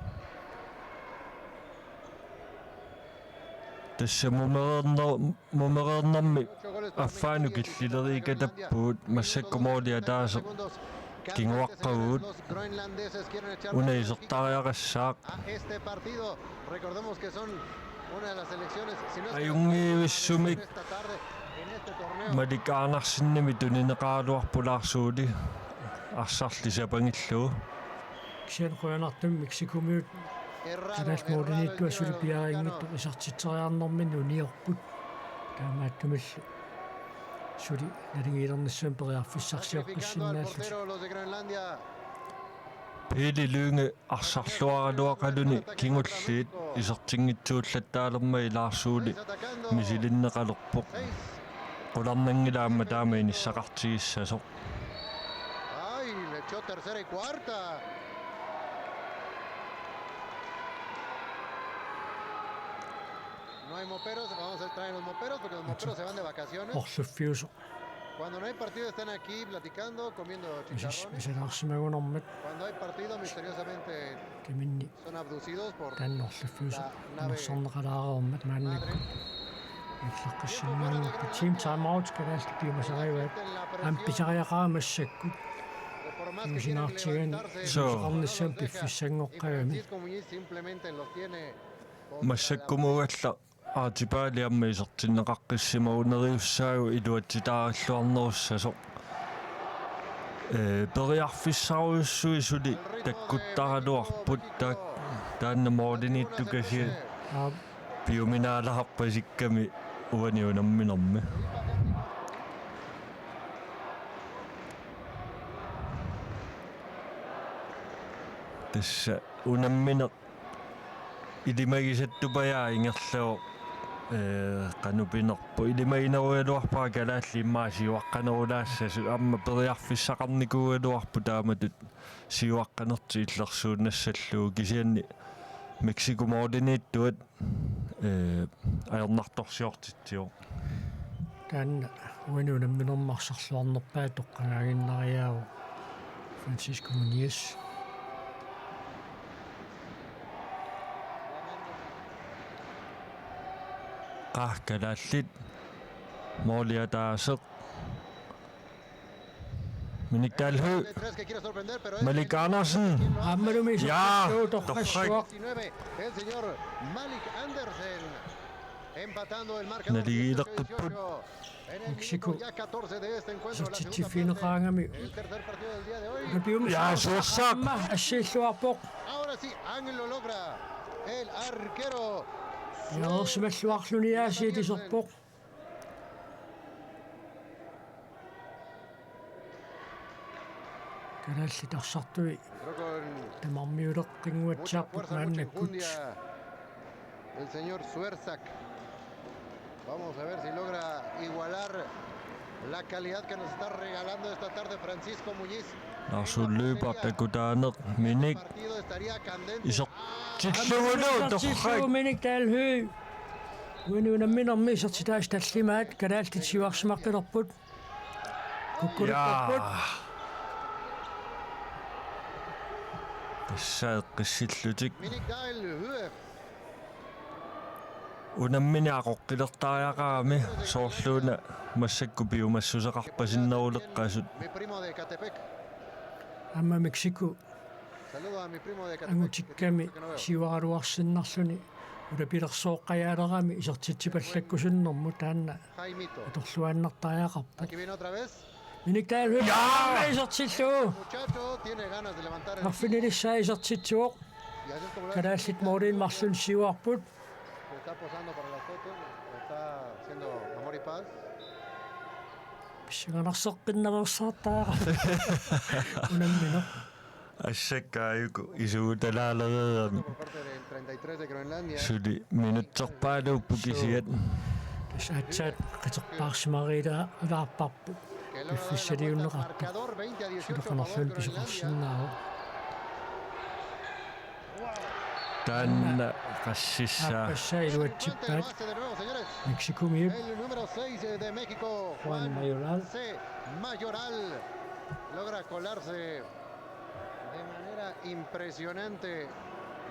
Speaker 3: тассамумерернерми
Speaker 4: 8 goles para
Speaker 3: аффаану
Speaker 4: México y 17 para
Speaker 3: киллилерикатаппут
Speaker 4: Groenlandia.
Speaker 3: массаккумоолиатаасо
Speaker 4: Segundos.
Speaker 3: кингуаққагуут
Speaker 4: Los groenlandeses quieren echar
Speaker 3: уна
Speaker 4: mano
Speaker 3: исертариақассаақ
Speaker 4: a este partido. Recordemos que son una de las selecciones, si no es que
Speaker 3: аюнгиивиссумик
Speaker 4: esta tarde en este torneo.
Speaker 3: маликаарнарсинними тунинеқаалуарпулаарсуули арсарли сапангиллуу
Speaker 2: кисиан қуянартум мексикумиут
Speaker 4: Errado,
Speaker 2: танаалмоолиниттуа
Speaker 4: errado el tiro del
Speaker 2: сулипиарингитту
Speaker 4: Colorado.
Speaker 2: исартитсериарнэрмин униорпут таамааттумал сули налингилерниссуан периарфиссарсиоқ
Speaker 4: Sacrificando al
Speaker 2: қиссиннааллут
Speaker 4: portero los de Groenlandia.
Speaker 3: пили луунге арсарлуаралуақалуни кингуллиит исертингитсууллаттаалерма илаарсуули
Speaker 4: Seis atacando.
Speaker 3: мисилиннеқалерпоқ
Speaker 4: 6.
Speaker 3: qulарнангилаама таама иниссақартигиссасоқ
Speaker 4: Ay, le echó tercera y cuarta. No hay moperos, vamos a traer los moperos porque los moperos se van de vacaciones.
Speaker 2: орлуффиусо
Speaker 4: Cuando no hay partido están aquí platicando, comiendo chicharrones.
Speaker 2: мисалаарсимагунэрмат
Speaker 4: Cuando hay partido misteriosamente
Speaker 2: киминни
Speaker 4: son abducidos por
Speaker 2: таанноорлуффиусо
Speaker 4: la nave
Speaker 2: нерсорнеқалаарермат мааннак
Speaker 4: madre.
Speaker 2: иллаққиссимаанг тим таймаут канаалт тиумасариват
Speaker 4: En la
Speaker 2: ам
Speaker 4: presión,
Speaker 2: писариақарамассакку
Speaker 4: que por más que quieren
Speaker 2: юсинаартиган
Speaker 4: levantarse,
Speaker 3: So.
Speaker 4: no
Speaker 2: соқарниссам
Speaker 4: los deja. Y
Speaker 2: пиффиссангоққагами
Speaker 4: Francisco Muñiz simplemente los tiene
Speaker 3: массаккумугалла аатипаалиамма исертиннеқаққиссимагунериуссаагу илуатситаариллуарнеруссасоқ периарфиссаруйуссуи сули таккуттаралуарпут таанна моолиниттукаси
Speaker 2: аа
Speaker 3: пиуминаалахарпасикками уаниунамминерми тасса унамминеқ илимагисаттупаяа ингерлоо канупинерпу илимагинеруалуарпаа калаалли иммаасиуаққанерулаассасу амма периарфиссақарникуугалуарпу тааматут сиуаққанерти иллерсууннассаллуу кисианни Mexico моолиниттуат аернарторсиортитсио
Speaker 2: таанна уануунамминермарсарлуарнерпаа тоққангаагиннариаау Francisco Muñiz
Speaker 3: qahkalallit mooliataaseq miniktalhu Malik Andersen
Speaker 2: аммалуми
Speaker 3: Jaa,
Speaker 2: тоққассуақ
Speaker 4: 19, el señor Malik Andersen empatando el marcador.
Speaker 3: Naligileqqipput
Speaker 4: 18 en el
Speaker 2: Mexico.
Speaker 4: minuto ya 14 de este encuentro. La segunda parte,
Speaker 2: сертифинеқаангами
Speaker 4: el tercer partido del día de hoy.
Speaker 2: напиум
Speaker 3: Jaa, suorsaq.
Speaker 2: амма ассииллуарпоқ
Speaker 4: Ahora sí, Ángel lo logra. El arquero.
Speaker 2: яерсималлуарлуниаасиитисерпоқ каналли тарсартуи
Speaker 4: Entró con mucha
Speaker 2: тамармиулеққингуатсаарпут
Speaker 4: fuerza, mucha
Speaker 2: нааннаккут
Speaker 4: enjundia. El señor Suerzac. Vamos a ver si logra igualar la calidad que nos está regalando esta tarde Francisco Muñiz.
Speaker 3: Narsulluuparta kutaaneq minik
Speaker 4: El partido estaría candente.
Speaker 3: isortillugulu torraq
Speaker 2: миник таалхүй уинуунамминерми сертитааш таллимаат канаалтитсиуарсимаққилерпут куккулерпут
Speaker 3: тассаэққиссиллутик
Speaker 4: Minik da el Höhe.
Speaker 3: унамминиақоққилертариақарами соорлууна массакку пиумассусеқарпасиннерулеққасут
Speaker 4: Mi primo de Catepec.
Speaker 2: амма мексику
Speaker 4: Saludo a mi primo de Catepec.
Speaker 2: ангутикками сиуаралуарсиннарлуни улапилерсооққаяалерами исертитсипаллаккусуннэрму таанна
Speaker 4: Jaimito.
Speaker 2: аторлуаннартариақарпут
Speaker 4: Aquí viene otra vez.
Speaker 2: миник таалхүй исертиллуу
Speaker 4: Muchacho tiene ganas de levantar el
Speaker 2: марфинилиссаа исертитсуоқ
Speaker 4: y así es como lo
Speaker 2: канааллит моорин марлун сиуарпут
Speaker 4: está posando para las fotos. Está haciendo amor y paz.
Speaker 2: писсиганарсеққиннерерсаартаара унаммино
Speaker 3: ассаккааюку исууталаалереерми
Speaker 4: Por parte del 33 de Groenlandia.
Speaker 3: сули минутсерпаалууппу кисиат
Speaker 2: тасаатсаат қатерпаарсимариила улаарпарпу
Speaker 4: Que logra darle la
Speaker 2: Fishería
Speaker 4: vuelta al
Speaker 2: un
Speaker 4: marcador 20 a 18 a favor
Speaker 2: сулеқанерлуун
Speaker 4: de Groenlandia.
Speaker 2: писоқарсиннаава
Speaker 3: таанна qassissaa
Speaker 2: аппассаа
Speaker 4: El
Speaker 2: илуатсиппаат
Speaker 4: base de nuevo, señores.
Speaker 2: мексикумиуп
Speaker 4: El número 6 de México,
Speaker 2: Juan Mayoral.
Speaker 4: C. Mayoral, logra colarse de manera impresionante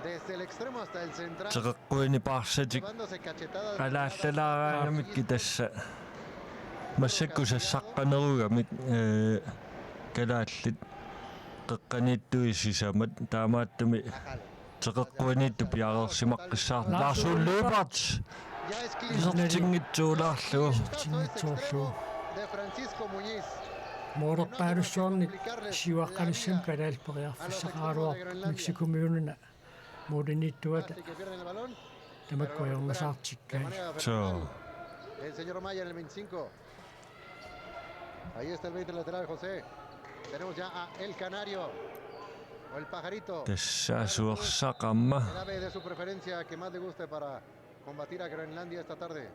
Speaker 4: desde el extremo hasta el central,
Speaker 3: teqeqquini paarsatик
Speaker 4: llevándose cachetadas.
Speaker 3: qalaallalaarangamik tassa массаккусассаққанерugамик калааллит qeqqaniittuissisamat taamaattumi teqeqquiniittu piareersimaqқиссаар ларсууллуупарт
Speaker 4: Ya es
Speaker 3: исертингитсуулаарлугу
Speaker 2: тингитсоорлуу
Speaker 4: de Francisco Muñiz.
Speaker 2: моорерпаарусуорни сиуаққаниссам калаалпериарфиссақаралуар мексикумиунна моодиниттуата
Speaker 4: Que pierden el balón.
Speaker 2: тамаккуйорнасаартиккай
Speaker 3: so
Speaker 4: El señor Maya en el 25. Ahí está el 20 lateral, José. Tenemos ya a El Canario. O el Pajarito.
Speaker 3: тассаасуерсақамма
Speaker 4: El ave de su preferencia que más le guste para combatir a Groenlandia esta tarde.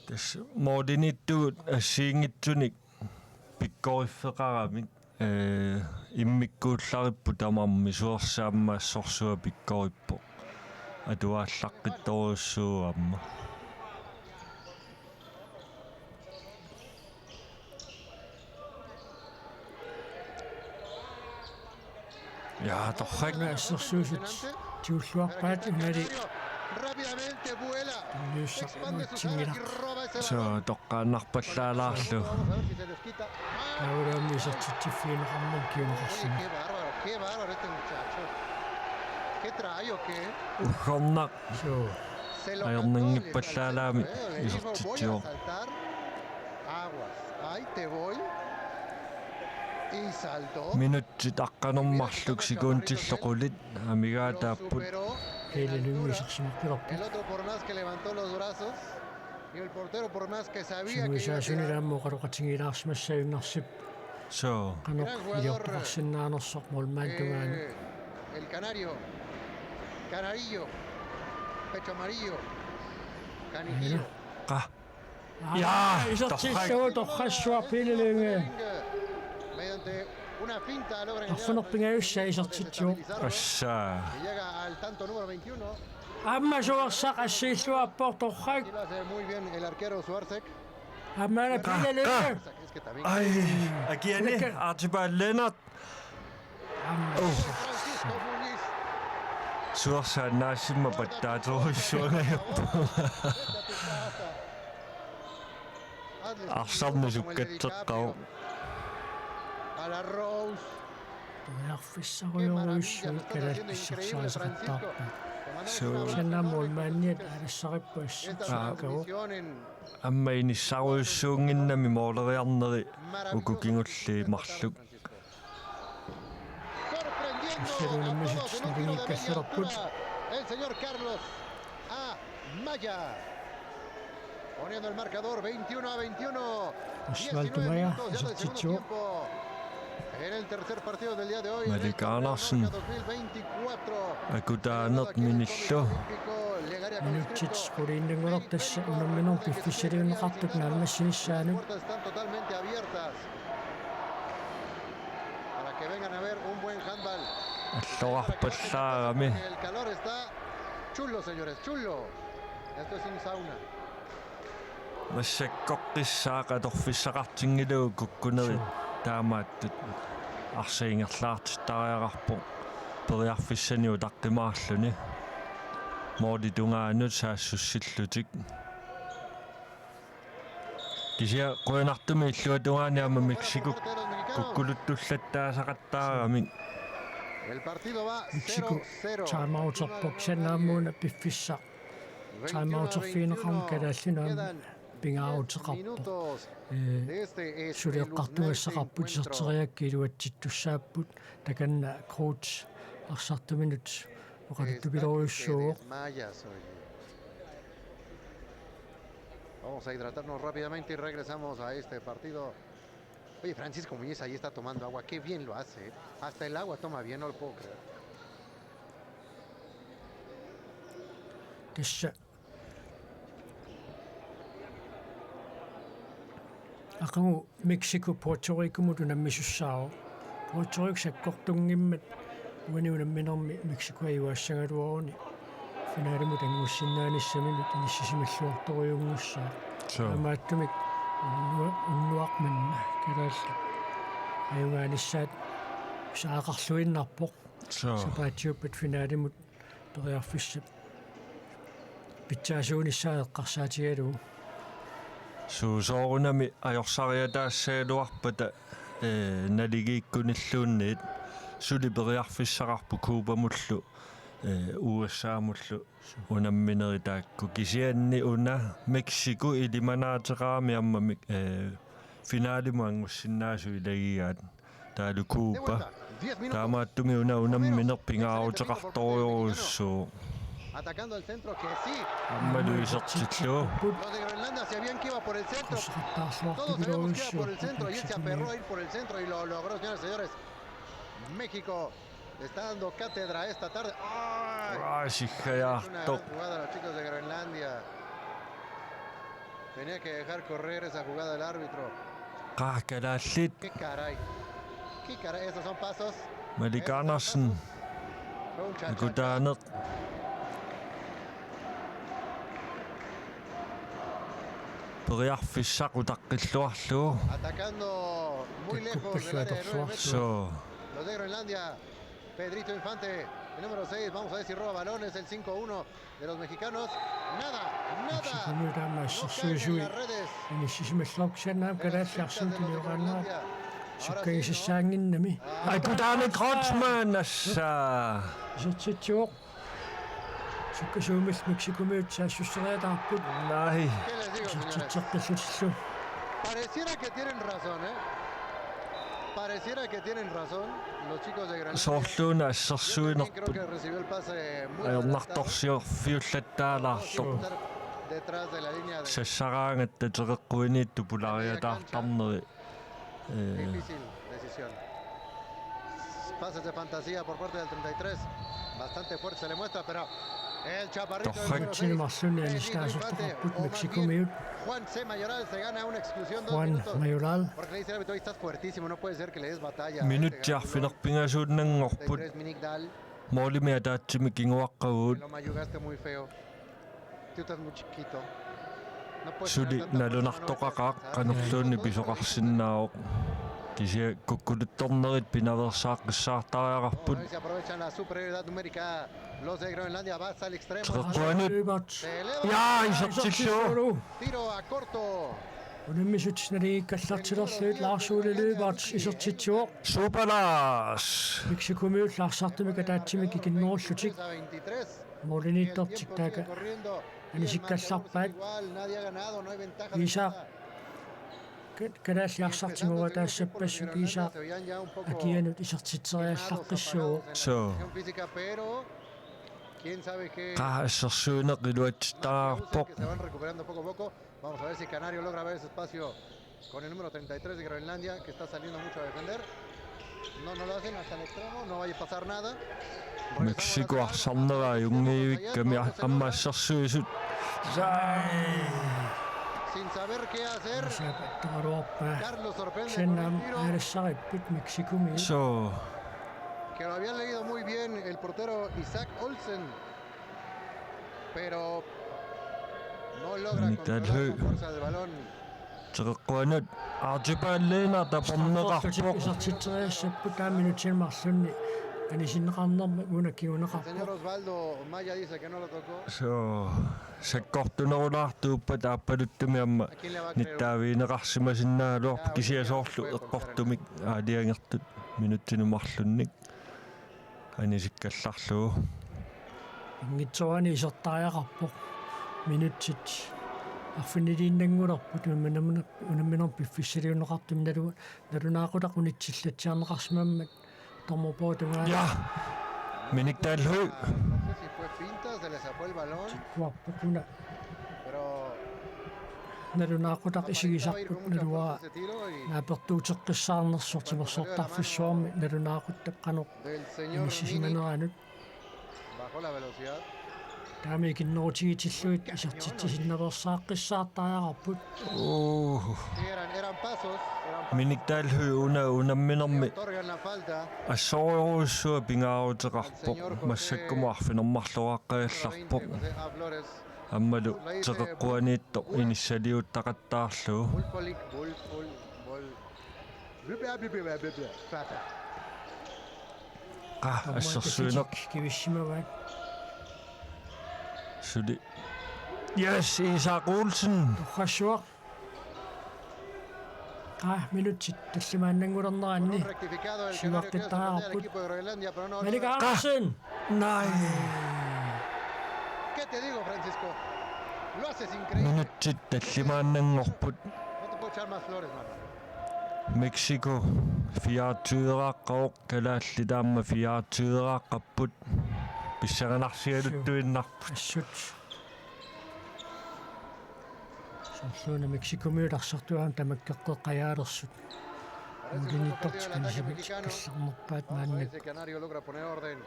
Speaker 3: тасс моодиниттуут ассиингитсуник пиккориффеқарамик иммиккууллариппу тамарми суерсааммаассорсуа пиккориппо атуааллаққитторуссууамма я торрак
Speaker 2: ассерсуусут тиуллуарпаат унали
Speaker 4: Rápidamente vuela. Expande sus
Speaker 2: Chingada.
Speaker 4: alas y roba ese
Speaker 3: so
Speaker 4: balón.
Speaker 3: тоққааннарпаллаалаарлу
Speaker 4: Vamos a ver si se les quita. ¡Ah!
Speaker 2: таурами сертифиинеқарнам
Speaker 4: Oye,
Speaker 2: киунеқарсина
Speaker 4: qué bárbaro este muchacho. ¿Qué trae o qué?
Speaker 3: ухорнақ
Speaker 2: соо
Speaker 4: Se lo
Speaker 3: Ay,
Speaker 4: cantó,
Speaker 3: un
Speaker 4: le
Speaker 3: pachalami.
Speaker 4: saltó, le
Speaker 3: Y
Speaker 4: dijo, voy a
Speaker 3: sortició.
Speaker 4: saltar. Aguas. Ahí te voy. Y saltó.
Speaker 3: минутсит аққанермарлук сикуунтиллоқулит
Speaker 4: Lo
Speaker 3: амигаатааппут
Speaker 4: superó.
Speaker 2: хейлелуми сарсимаққилерпу
Speaker 4: El otro por más que levantó los brazos. Y el portero por más que sabía que iba a
Speaker 2: симуисаасуни
Speaker 4: tirar.
Speaker 2: рааммо қалоқатингилаарсимассаюннарсип
Speaker 3: so
Speaker 2: канақ илиорпақарсинаанерсоқ молмаантугаани
Speaker 4: El Canario. Canarillo. Pecho amarillo. Canijillo.
Speaker 3: qa
Speaker 2: яа исертиллуу торхассуа пилелунге
Speaker 4: Mediante una finta logra
Speaker 2: арфунерпингаюссаа исертитсуу
Speaker 3: ассаа
Speaker 4: y llega al tanto número 21.
Speaker 2: амма суерсақ ассииллуарпор торхак
Speaker 4: Aquí lo hace muy bien el arquero Suarcek.
Speaker 2: аммана пилелунге
Speaker 4: Es que también
Speaker 3: ай агиани артибал ленат
Speaker 2: амма
Speaker 4: Francisco Muñiz
Speaker 3: Suorsaannaassimma pattaatorissuangajappu. Arsammu sukkatseqqaru.
Speaker 4: A la Rose.
Speaker 2: Tuiarfissaruyuruissuit kalaalpissarsaasaqattaarpa. Sannaamul maanniat alassarippu assutsuakkaru.
Speaker 3: Amma inissaruissuunginnami mooleriarneri ukukingulli marluk.
Speaker 4: El señor Carlos Amaya poniendo el marcador 21-21. 19 minutos ya del segundo tiempo. En el tercer partido del día de hoy.
Speaker 3: Malikaanarsen
Speaker 4: 2024.
Speaker 3: Akutaaneq minillu.
Speaker 2: Minutitsquriinninguler tassa unamminor piffissaliunneqartuk naammassinissaanik.
Speaker 4: Las puertas están totalmente abiertas para que vengan a ver un buen handball.
Speaker 3: Allorarpallaarami
Speaker 4: El calor está chulo, señores, chulo. Esto es un sauna.
Speaker 3: массаккоққиссаақаторфиссақартингилуу куккунери таамааттут арсиингерлаартиттариақарпо периарфиссаниу таққимаарлүни моodi тунгаанут саассуссиллутик кися қуянартуми иллуа тунгаaniама Мексику куккулуттуллаттаасақаттаарами
Speaker 4: El partido va
Speaker 2: Mexico
Speaker 4: 0-0.
Speaker 2: timeouterpuk sannaammuuna piffissa timeouterfiineqarm kalaallunaam pingaarutеқарпу
Speaker 4: Minutos. Este es el
Speaker 2: сулиэққартугассақарпут сертириаккилуатситтуссааппут таканна коуч арсартуминут оқалуттупилоруйуссууоқ
Speaker 4: Mayas, oye. Vamos a hidratarnos rápidamente y regresamos a este partido. Oye, Francisco Muñiz ahí está tomando agua. Qué bien lo hace. Hasta el agua toma bien, no lo puedo creer.
Speaker 2: тасса ақангу Мексико Пуэрто-Рикумуту наммисуссааро Пуэрто-Рик саккортунгиммат уаниунамминерми Мексико аюассагалуаруни финалиму тангуссиннааниссаминут иниссисималлуарторуйунгуссаа амааттумик уннуақманна калаалла аюгааниссаат саақарлуиннарпоқ сапаатиуппат финалимут периарфиссап питсаасуунissaaqarsaatigaluu
Speaker 3: суусоорунами ajorсариатаассаалуарпата налигииккуниллуунниит сулипериарфиссақарпу куупамуллу USA-муллу унамминери таакку кисианни уна Мексику илиманаатеқарами аммами финалиму ангуссиннаасу илагигаат таалу куупа таамааттуми унамминерпингаарутеқарторюруссуу
Speaker 4: Atacando el centro que sí.
Speaker 3: аммалуисертиллуу
Speaker 4: Los de Groenlandia sabían que iba por el centro. Todos sabemos que iba por el centro y él se aferró a ir por el centro y lo logró, señoras y señores. México le está dando cátedra esta tarde. ¡Ay! Una gran
Speaker 3: сихаяартоқ
Speaker 4: jugada a los chicos de Groenlandia. Tenía que dejar correr esa jugada del árbitro.
Speaker 3: qaakalaаллит
Speaker 4: ¡Qué caray! ¡Qué caray! Estos son pasos.
Speaker 3: Malikaanarsen
Speaker 4: Fue un cha-cha-cha.
Speaker 3: акутаанеқ периарфиссақу таққиллуарлуу
Speaker 4: Atacando muy lejos del área de 9 metros.
Speaker 3: соо
Speaker 4: Los de Groenlandia, Pedrito Infante, el número 6, vamos a ver si roba balones, el 5-1 de los mexicanos. Nada, nada. No caen en las redes.
Speaker 2: иниссисималлуарксанаам
Speaker 4: de las fichas de los de
Speaker 2: калааллаарсуутилиоқарнаа
Speaker 4: Groenlandia.
Speaker 2: суккагисаангиннами
Speaker 3: акутаане кротсман ассаа
Speaker 2: ситситсуоқ суккасуумил Мексикумиут саассуссериатаарпут
Speaker 3: най
Speaker 4: ¿Qué les digo, señores?
Speaker 2: ситситсерталлутиллу
Speaker 4: Pareciera que tienen razón, ¿eh? Pareciera que tienen razón los chicos de Groenlandia.
Speaker 3: соорлууна
Speaker 4: Yo también creo
Speaker 3: ассерсуинерпут
Speaker 4: que recibió el pase muy adelantado.
Speaker 3: аернарторсиорфиуллаттаалаарлу
Speaker 4: Estar detrás de la línea de
Speaker 3: сассараангатта теқэққуиниитту пулариатаартарнери
Speaker 4: difícil decisión. Pases de fantasía por parte del 33. Bastante fuerte se le muestra, pero el chaparrito del número 6,
Speaker 2: синемарлуни
Speaker 4: Pedrito
Speaker 2: анистаасортақарпут
Speaker 4: Infante, o más
Speaker 2: Мексикумиут
Speaker 4: bien, Juan C. Mayoral se gana una exclusión 2
Speaker 2: Juan
Speaker 4: minutos.
Speaker 2: Mayoral
Speaker 4: Porque le dice el árbitro, "Hoy estás fuertísimo, no puede ser que le des batalla. a este
Speaker 3: минутсиарфинерпингасууннангорпут
Speaker 4: 33 Minik-Dal,
Speaker 3: моолими атаатсими кингуаққавуут
Speaker 4: que lo mayugaste muy feo. Tú estás muy chiquito. No puedes
Speaker 3: сули
Speaker 4: tener tanta fuerza, no me puedes
Speaker 3: налунартоқақаақ
Speaker 4: alcanzar".
Speaker 3: канерлуунни писоқарсиннаавоқ kisia kukkuluttornerit pinaversaaqissaartariaqarput
Speaker 4: Se aprovechan la superioridad numérica. Los de Groenlandia va hasta el extremo.
Speaker 3: teqeqquanut
Speaker 2: Løbert.
Speaker 4: Se eleva.
Speaker 3: yaa isertillu
Speaker 4: Tiro a corto.
Speaker 2: Unemmisutsnari kallartilerluut Larsule Løbert isertitsuoq.
Speaker 3: Superlas
Speaker 2: Mexicomiut laarsartumika taatsimik ikinnerullutik
Speaker 4: 23.
Speaker 2: molinittortik taaka
Speaker 4: Corriendo.
Speaker 2: anisиккалларпаат
Speaker 4: Igual, nadie ha ganado, no hay ventaja.
Speaker 2: Isa калааллиарсартимуа таассаппассут Isa акианут исертитсериаллаққиссуу
Speaker 3: so
Speaker 4: Física, pero quién sabe qué.
Speaker 3: qa assersuuneqiluatitaraarpoq
Speaker 4: Que se van recuperando poco a poco. Vamos a ver si Canario logra ver ese espacio con el número 33 de Groenlandia, que está saliendo mucho a defender. No lo hacen hasta el extremo, no vaya a pasar nada.
Speaker 3: Mexico arsamnera jungiivikkami ammaassersuisut
Speaker 4: Sin saber qué hacer,
Speaker 2: саапаттаруарпаа
Speaker 4: Carlos sorprende con
Speaker 2: сеннаам
Speaker 4: un tiro
Speaker 2: аалассариппут Мексикоми
Speaker 3: so
Speaker 4: que lo había leído muy bien el portero Isaac Olsen, pero no logra
Speaker 3: Mitad
Speaker 4: controlar
Speaker 3: hø.
Speaker 4: con fuerza del balón.
Speaker 3: teqeqquanut aartipaalleena taporneqarpoq
Speaker 2: исертитсериассаппут тааминутсимарлунни анисиннеқарнэрми унаккиунеқарпоқ
Speaker 4: Señor Osvaldo Maya dice que no lo tocó.
Speaker 3: so sakkortunerulaartuuppa taappaluttumi
Speaker 4: ¿A quién le va a creer?
Speaker 3: nittaaviineqarsimasinnaaloorpu kisiasoorlu eqqortumik aaliangertut minutsinumarlunnik anisikkallarluu
Speaker 2: ингитсуани исертариақарпоқ минутсит арфинилииннангулерпут унаминер пиффиссалиунеқартум налунаақутақ унитсиллатсиарнеқарсимаммат томопоотунгаа
Speaker 3: ja miniktaalluu
Speaker 4: No sé si fue pinta, se le sacó el balón,
Speaker 2: куарпукуна
Speaker 4: pero
Speaker 2: налунаақутақ
Speaker 4: aparentaba ir con
Speaker 2: исигисарпут
Speaker 4: mucha
Speaker 2: налуаа
Speaker 4: fuerza ese tiro y
Speaker 2: наапертуутеққиссаарнерсортимерсортарфиссуарми налунаақуттаққанеқ
Speaker 4: del señor Mini
Speaker 2: инисисиманеранут
Speaker 4: bajó la velocidad.
Speaker 2: таами киннерутигитиллуит исертитсисиннерсааққиссаартариақарпут
Speaker 4: Sí, eran pasos,
Speaker 3: miniktaalluu unamminermi
Speaker 4: otorgan la falta.
Speaker 3: ассооруussua pingaaruteqarpoq массаккумаарфинермарлуааққиалларpoq
Speaker 4: José A. Flores,
Speaker 3: аммалу теқеққуаниитто иниссалиуттақаттаарлуу
Speaker 4: Bulpolik, Plata.
Speaker 3: qa ассерсуинеқ
Speaker 2: кивиссимаваа
Speaker 3: сули yes Isaac Olsen
Speaker 2: торрассуақ минутсит таллимааннангулернеранни
Speaker 4: Rectificado el
Speaker 2: Sí,
Speaker 4: Canario,
Speaker 2: va a
Speaker 4: quiere
Speaker 2: afectar
Speaker 4: sorprender al
Speaker 2: a-
Speaker 4: equipo de Groenlandia, pero no.
Speaker 2: Melika
Speaker 4: logra.
Speaker 2: Andersen
Speaker 3: nej
Speaker 4: ¿Qué te digo, Francisco? Lo haces increíble.
Speaker 3: minutsit таллимааннангорпут
Speaker 4: No te puedo echar más flores, mano.
Speaker 3: Mexico 24-aqaoq kalaalli taamma 24-aqapput писсаганарсиалуттуиннарпут
Speaker 2: ассут сорлуна мексикомиуларсартуаан тамаккеққеққаяалерсут мулиниттортик анисимит калларнерпаат мааннак
Speaker 4: Parece que Canario logra poner orden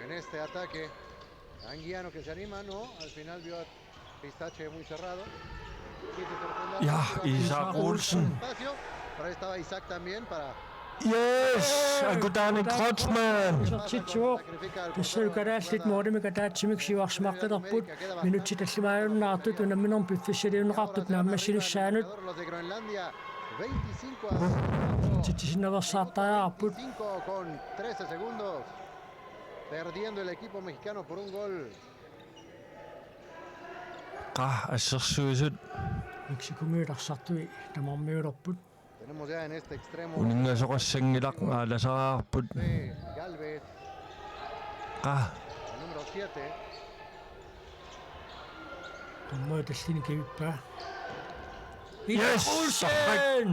Speaker 4: en este ataque. Anguiano que se anima, no. Al final vio a Pistache muy cerrado. Quiso sorprender.
Speaker 3: Ja,
Speaker 4: Tiro
Speaker 3: Isaac
Speaker 4: a-
Speaker 3: Olsen.
Speaker 4: Espacio. Pero ahí estaba Isaac también para.
Speaker 3: yes агутаани Kreutzmann
Speaker 2: сертитсуоқ тассалукалааллит моолимика таатсимик сиварсимарталерпут минутси таллимааюннаартут унамминерм пиффиссалиунеқартут нааммассилиссаанут
Speaker 4: Los de Groenlandia 25 a
Speaker 2: титсиннерсаартариарпут
Speaker 4: 5 con 13 segundos. Perdiendo el equipo mexicano por un gol.
Speaker 3: qa ассерсуисут
Speaker 2: мексикомиуларсартуи тамармиулерпут
Speaker 4: Tenemos ya en este extremo
Speaker 3: унингасоқассангилақ ааласараарпут
Speaker 4: de Galvez,
Speaker 3: qa
Speaker 4: el número 7.
Speaker 2: таммаа таллини кивиппаа
Speaker 3: Yes!
Speaker 2: Olsen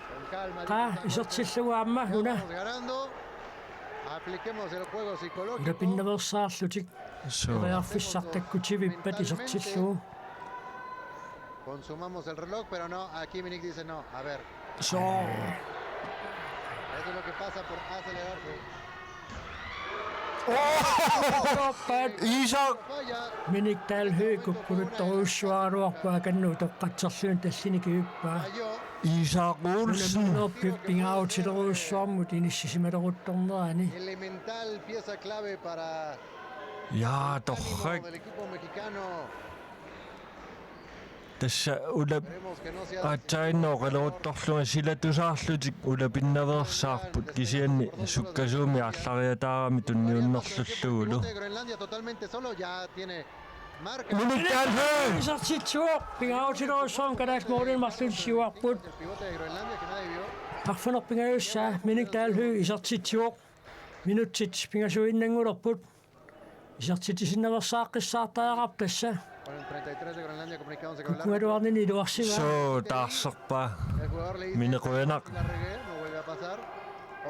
Speaker 4: Con calma.
Speaker 2: qa исертиллуаамма хуна
Speaker 4: Vamos ganando. Apliquemos el juego psicológico.
Speaker 2: илапинневерсаарлутик
Speaker 3: so
Speaker 2: реарфиссартаккутивиппат исертиллуу
Speaker 4: Consumamos el reloj, pero no. Aquí Minik dice no. A ver,
Speaker 3: so
Speaker 4: eso es lo que pasa por acelerarse.
Speaker 3: Isaac
Speaker 4: Falla.
Speaker 2: миник таалхүй куккулутторуссуаруарпаа канну тоққатсерлуун таллини кивиппаа
Speaker 4: Falló.
Speaker 3: Isaac Olsen
Speaker 2: пиппингааутилеруссуармут иниссисималерутторнерани
Speaker 4: Elemental pieza clave para
Speaker 3: ja
Speaker 4: el ánimo
Speaker 3: torrak
Speaker 4: del equipo mexicano.
Speaker 3: Tässä ulla
Speaker 4: Esperemos que no sea
Speaker 3: атсаинноо силатусаарлутик улапиннаверсаарпут кисианни суккасууми аллариатаарами тунниуннерлуллугулу
Speaker 4: de Groenlandia totalmente solo ya tiene marca.
Speaker 3: минуттаалфэ
Speaker 2: Isartitsuoq pingautilorussaan kalaasmooril marlulsiuarput
Speaker 4: El pivote de Groenlandia que nadie vio.
Speaker 2: parfunerpingaussaa miniktaалhu isartitsuoq minutsit pingasuinnangulerput isartitisinnaversaaqissaartaaqartassa
Speaker 4: Con el 33 de Groenlandia comunicamos de que hablar.
Speaker 2: kualuarnini iluarsiva
Speaker 3: соо таарсерпаа
Speaker 4: El jugador le dice,
Speaker 3: минеқуянақ
Speaker 4: la regué, no vuelve a pasar.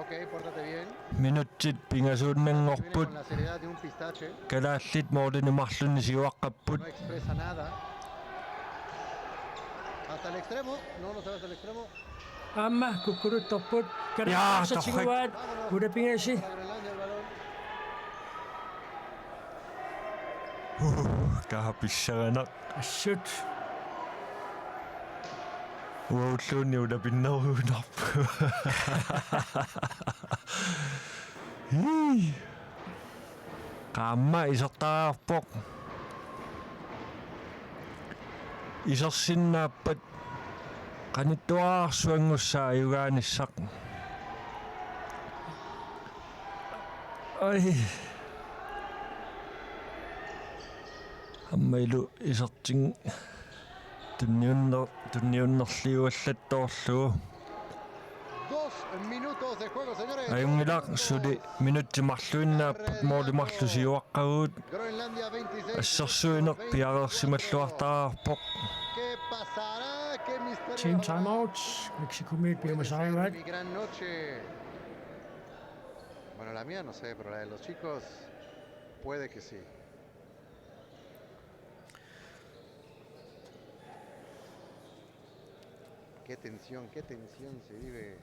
Speaker 4: Ok, pórtate bien.
Speaker 3: минутсит
Speaker 4: Viene
Speaker 3: пингасууннангорпут
Speaker 4: con la seriedad de un pistache.
Speaker 3: калааллит моординумарлунни сиуаққаппут
Speaker 4: No expresa nada. Hasta el extremo. No, no se va hasta el extremo.
Speaker 2: аама куккулутторпут калаасатигуаат улапингаси
Speaker 4: Para Groenlandia el balón.
Speaker 3: кахаписсаранақ
Speaker 2: ассут
Speaker 3: уауллуунни улапиннеруунарпу qaamma isертараарпоқ исерсиннааппат qanittuarsuangussаа югааниссақ ай аммаилу исертин tunniunnerliuallattoorlugu
Speaker 4: 2 minutos de juego, señores.
Speaker 3: аюнгилақ сули минутсимарлуиннааппут моолимарлусиуаққагуут
Speaker 4: Groenlandia 26.
Speaker 3: ассерсуинеқ пиарерсималлуартаараарпоқ
Speaker 4: ¿Qué pasará? ¿Qué misterio?
Speaker 2: team timeout Mexico-miit piumasariuat
Speaker 4: Mi gran noche. Bueno, la mía no sé, pero la de los chicos puede que sí. Qué tensión se vive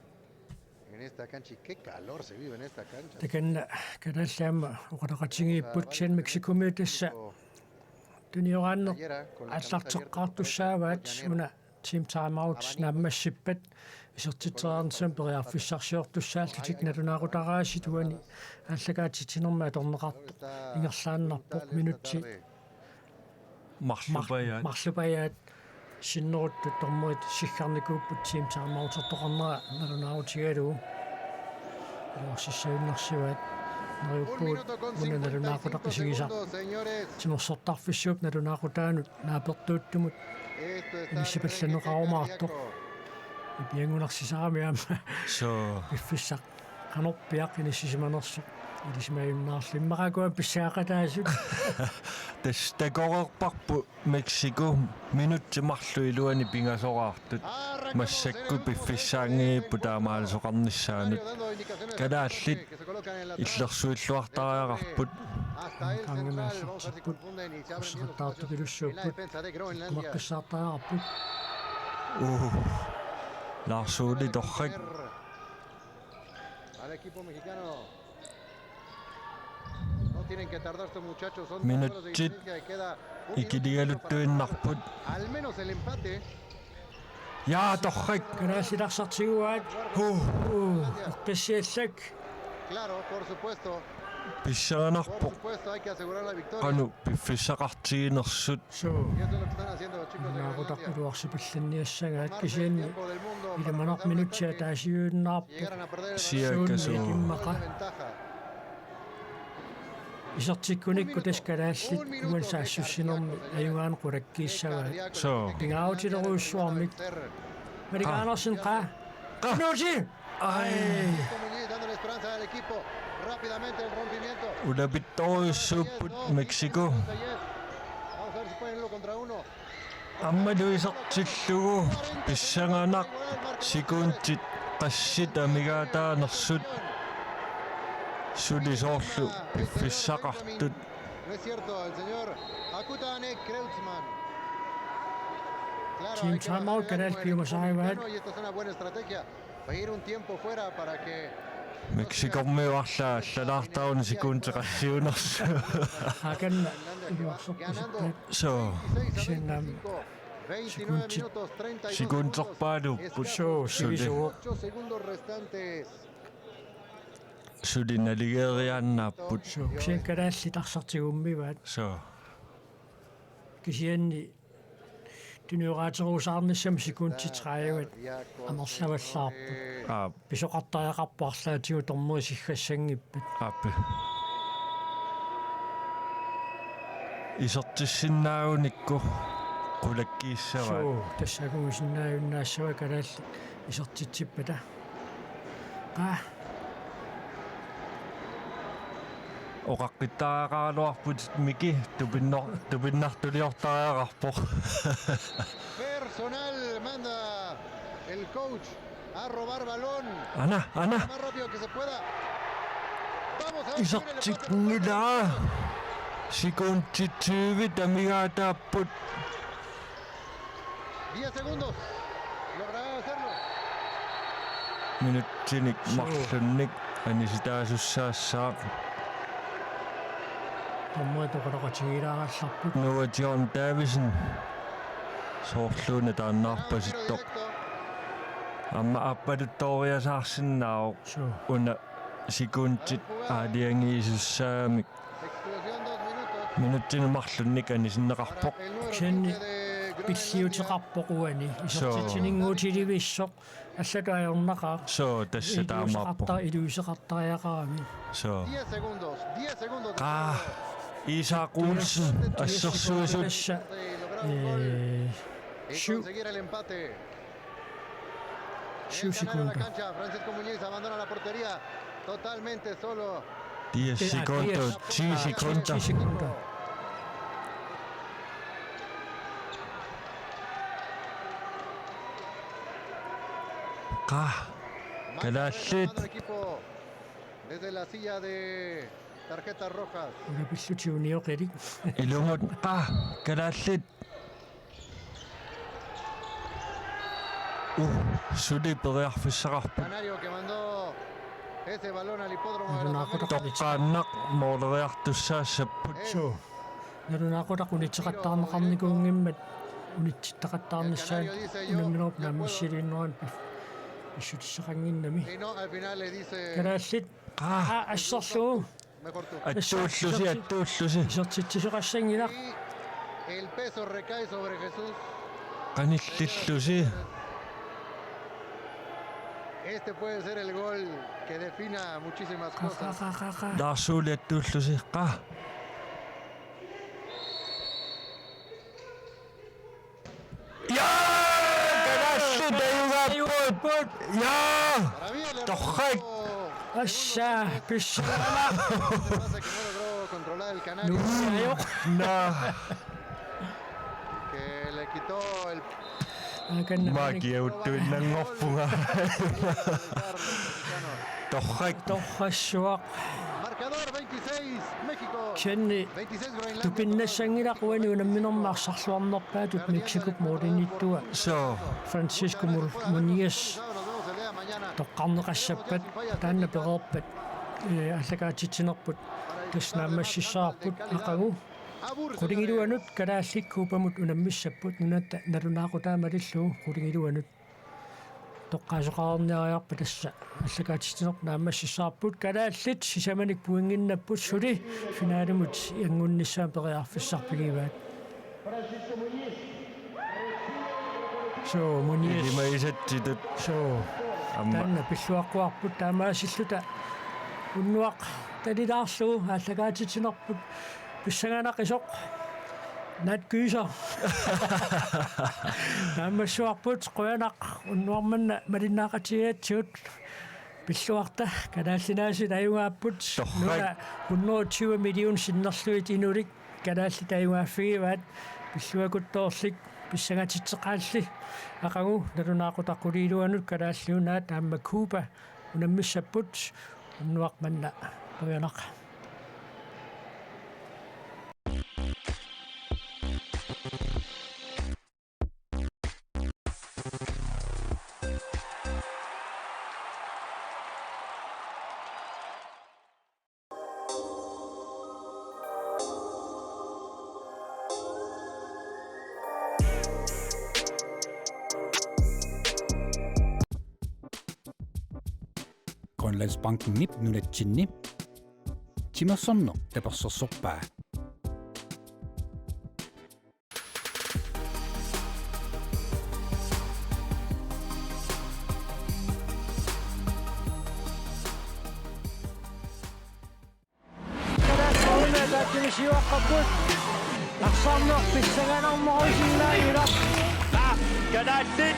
Speaker 4: en esta cancha y qué calor se vive en esta cancha.
Speaker 2: takanna kanallama uqalaqatingiipput sian Mexico-miit tassa tuniорааннер
Speaker 4: Playera con la camisa abierta,
Speaker 2: аллартеққартуссааваат уна team timeout нааммассиппат исертитсеарнсам периарфиссарсиортуссааллутик налунаақутараасит туани аллагаатитинерма аторнеқарту ингерлааннарпоқ минутси
Speaker 3: марлупаяат
Speaker 2: марлупаяат синнерутту тормуит сиггарникууппут team timeout тоқарнера налунаақутигалуу илуарсиссауннарсиваат
Speaker 4: Un
Speaker 2: нериуппуут
Speaker 4: minuto con
Speaker 2: уна
Speaker 4: 55
Speaker 2: налунаақутаққисигисар
Speaker 4: segundos, señores.
Speaker 2: тимерсортарфиссууп налунаақутаанут наапертууттумут
Speaker 4: Esto está
Speaker 2: Inisipallanuqarumaartoq. ипиангунарсисарами аама
Speaker 3: соо
Speaker 2: пиффиссақ канорпиақ инисисиманерсоқ илисимаюннаарлу иммақакуан писсаақатаасут
Speaker 3: тастакорерпарпу Мексико минутсимарлу илуани пингасораартут массакку пиффиссаангииппу таамаалсоқарниссаанут калааллит иллерсуиллуартариақарпут
Speaker 2: кангамаас усеқаттаартупилуссууппут маққиссаартариарпут
Speaker 3: ларсуули торрак
Speaker 4: Al equipo mexicano. No tienen que tardar estos muchachos. Son
Speaker 3: Minutit.
Speaker 4: dos goles de diferencia y queda un minuto
Speaker 3: икилигалуттуиннарпут
Speaker 4: al menos el empate.
Speaker 3: яа торрак
Speaker 2: канаасиларсартигуаат эққиссиаллак
Speaker 4: Claro, por supuesto.
Speaker 3: писсаанарпоқ
Speaker 4: Hay que asegurar la victoria.
Speaker 3: qaну пиффиссақартигинерсут
Speaker 2: суу
Speaker 4: Y eso es lo que están haciendo los chicos de Groenlandia.
Speaker 2: наақутарпилуарсипалланниассагаат
Speaker 4: Margen
Speaker 2: кисианни
Speaker 4: tiempo del mundo para
Speaker 2: иламанар
Speaker 4: pasar
Speaker 2: минутсиа
Speaker 4: ventaja y
Speaker 2: таасиууннаарпу
Speaker 4: llegaran a perder el
Speaker 3: сиаккасуу
Speaker 4: balón.
Speaker 2: Иммақа
Speaker 4: De ventaja.
Speaker 2: исертиккуникку таскалааллит куан саассуссинерми аюгаан қулаккииссагаат
Speaker 3: соо
Speaker 2: пингаутилеруйссуармик марикаанерсин қаа нути ай
Speaker 4: Muñiz dándole esperanza al equipo. Rápidamente el rompimiento.
Speaker 3: улапитторюссууппут Мексико
Speaker 4: Vamos a ver si pueden irlo contra uno.
Speaker 3: аммалуисертиллугу писсангаанақ секундтит qassит амигаатаанерсут сулисоорлу пиффиссақартут
Speaker 4: No es cierto, el señor Akutane Kreutzmann. Claro,
Speaker 2: Team
Speaker 4: hay que
Speaker 2: timeout,
Speaker 4: bajar el
Speaker 2: Canal
Speaker 4: ánimo
Speaker 2: Pio
Speaker 4: en el
Speaker 2: Masaivat.
Speaker 4: mexicano y esta es una buena estrategia. Va a ir un tiempo fuera para que
Speaker 3: Мексикормиуарлаа аллалаартаарун секундтеқассиунерсу
Speaker 2: хаканна
Speaker 4: ganando
Speaker 2: илуарсорпусиппат
Speaker 3: соо
Speaker 4: 16 a 25. 29 minutos 32
Speaker 3: секундтерпаалуппут
Speaker 2: суу сивисуу
Speaker 4: 8 segundos restantes.
Speaker 3: сулиналигериааннааппут
Speaker 2: суу кисианкалаалли тарсартигуммиваат
Speaker 3: соо
Speaker 2: кисианни тунураатерусаарниссам секунтитраават амерлаваллаарпут писоқартариақарпарлаатигу тормуисиггассангиппат
Speaker 3: аппи исертиссиннаагуникку qulakkiissava
Speaker 2: соо тассагумисиннааюннаассава калаалли исертитсиппата
Speaker 3: oqaqqittaraqaaluarput miki tupinnartuliortariaqarpoq
Speaker 4: Personal manda el coach a robar balón.
Speaker 3: ana
Speaker 4: Más rápido que se pueda. Vamos a ver.
Speaker 3: isartikngilaa sikuntitsuvi tamigaataapput
Speaker 4: 10 segundos. Logrará hacerlo.
Speaker 3: minuttinik marlunnik anisitaasussaassaaq
Speaker 2: томмуатоқалоқатигилааралларпут
Speaker 3: nuwa John Davison soorluuna taannaarpasittoq amma appaluttoriasaarsinnaao
Speaker 2: соо
Speaker 3: una sikuntit aaliangiisussaamik
Speaker 4: Explosión 2 minutos.
Speaker 3: minuttinu marlunnik anisinneqarpoq
Speaker 4: El nuevo
Speaker 2: Kenny,
Speaker 4: 15 de Groningen.
Speaker 2: пиллиутеқарпоқуани исертитинингуутиливиссоқ аллакаайорнақаа
Speaker 3: so tassa taamaarpoq
Speaker 2: илуисеқартариақарами
Speaker 3: so
Speaker 4: 10 segundos. 10 segundos.
Speaker 3: qa Isaac Olsen assersuasut
Speaker 2: тасса
Speaker 4: Y
Speaker 2: Shu.
Speaker 4: conseguir el empate.
Speaker 2: Shu
Speaker 4: El canal a la
Speaker 2: sekunde.
Speaker 4: cancha. Francisco Muñiz abandona la portería totalmente solo.
Speaker 3: 10 sekunder 10 sekunder
Speaker 2: 10 sekunder
Speaker 3: qa
Speaker 4: Manda
Speaker 3: kalaallit
Speaker 4: reclamando el equipo desde la silla de tarjetas rojas.
Speaker 2: улапиллутиуниоқилик
Speaker 3: ilungut qa kalaallit suli periarfissaqarput
Speaker 4: Canario que mandó ese balón al hipódromo de
Speaker 2: Pero no
Speaker 4: las Américas.
Speaker 3: toqqaannaq mooleriartussaassapпут
Speaker 2: соо налунаақутақунитсеқаттаарнеқарникуунгиммат унитситтақаттаарниссаат унамминеруп нааммиссилииннеран иссутиссақангиннами
Speaker 4: Y no, al final le dice
Speaker 2: карааллит
Speaker 3: qa
Speaker 2: ассерлуу
Speaker 4: mejor tú.
Speaker 3: аттууллуси
Speaker 2: исертитсисоқассангилақ
Speaker 4: Y el peso recae sobre Jesús.
Speaker 3: qanillillusi
Speaker 4: Este puede ser el gol que defina muchísimas cosas.
Speaker 2: қақақақақа
Speaker 3: laarsuuliattuullusi qa kalaallit yaa
Speaker 4: Para mí el
Speaker 3: Tojek.
Speaker 2: асса писсаа
Speaker 4: pasa que no logró controlar el Canario,
Speaker 2: нуяйоқ
Speaker 3: naa
Speaker 4: que le quitó el
Speaker 2: аканна
Speaker 3: maagiauttuinnangorpunga torrak
Speaker 2: торрассуақ
Speaker 4: marcador 26 México,
Speaker 2: кенни
Speaker 4: 26 Groenlandia.
Speaker 2: тупиннассангилақуани унамминэрмаарсарлуарнерпаатут мексикуп моодиниттуа
Speaker 3: so
Speaker 2: франциско муниес
Speaker 4: Nos vemos el día de mañana.
Speaker 2: тоққарнеқассаппат таанна перерпат аллагаатитсинерпут таснаамассиссаарпут ақагу
Speaker 4: Aburse.
Speaker 2: qulingilluanut kalaallиккуупамут унаммиссаппут нуната налунаақутаамалиллуу qulingilluanut тоққаасоқарнериарпа тасса аллагаатитсинерп наамассиссаарпут калааллит сисаманик пуингиннаппут сули финаалумут иангунниссаам периарфиссарпигиваат so munis
Speaker 3: imaisatitut
Speaker 2: so
Speaker 3: amma
Speaker 2: таанна пиллуаққуарпут таамаасиллута уннуақ талилаарлуу аллагаатитсинерпут писсагаанақисоқ наткүйсо таамассуарпут қуянақ уннуарманна малиннаақатигаатсуут пиллуарта калааллинааси таюгааппут нуна 120 миллион синнерлуит инулик калаалли таюгааффигиваат пиллуакуттоорлик писсагатитсеқаалли ақагу налунаақутаққулиилуанут калааллиунаа таамма куупа унаммиссаппут уннуақманна қуянақ
Speaker 1: Grønlandsbanken NIP nunatsinni timersorno tapersorsorpaa
Speaker 2: täytyy sijoittaa pois. Aksanno, pissänä on mahdollisia näin.
Speaker 5: Good night,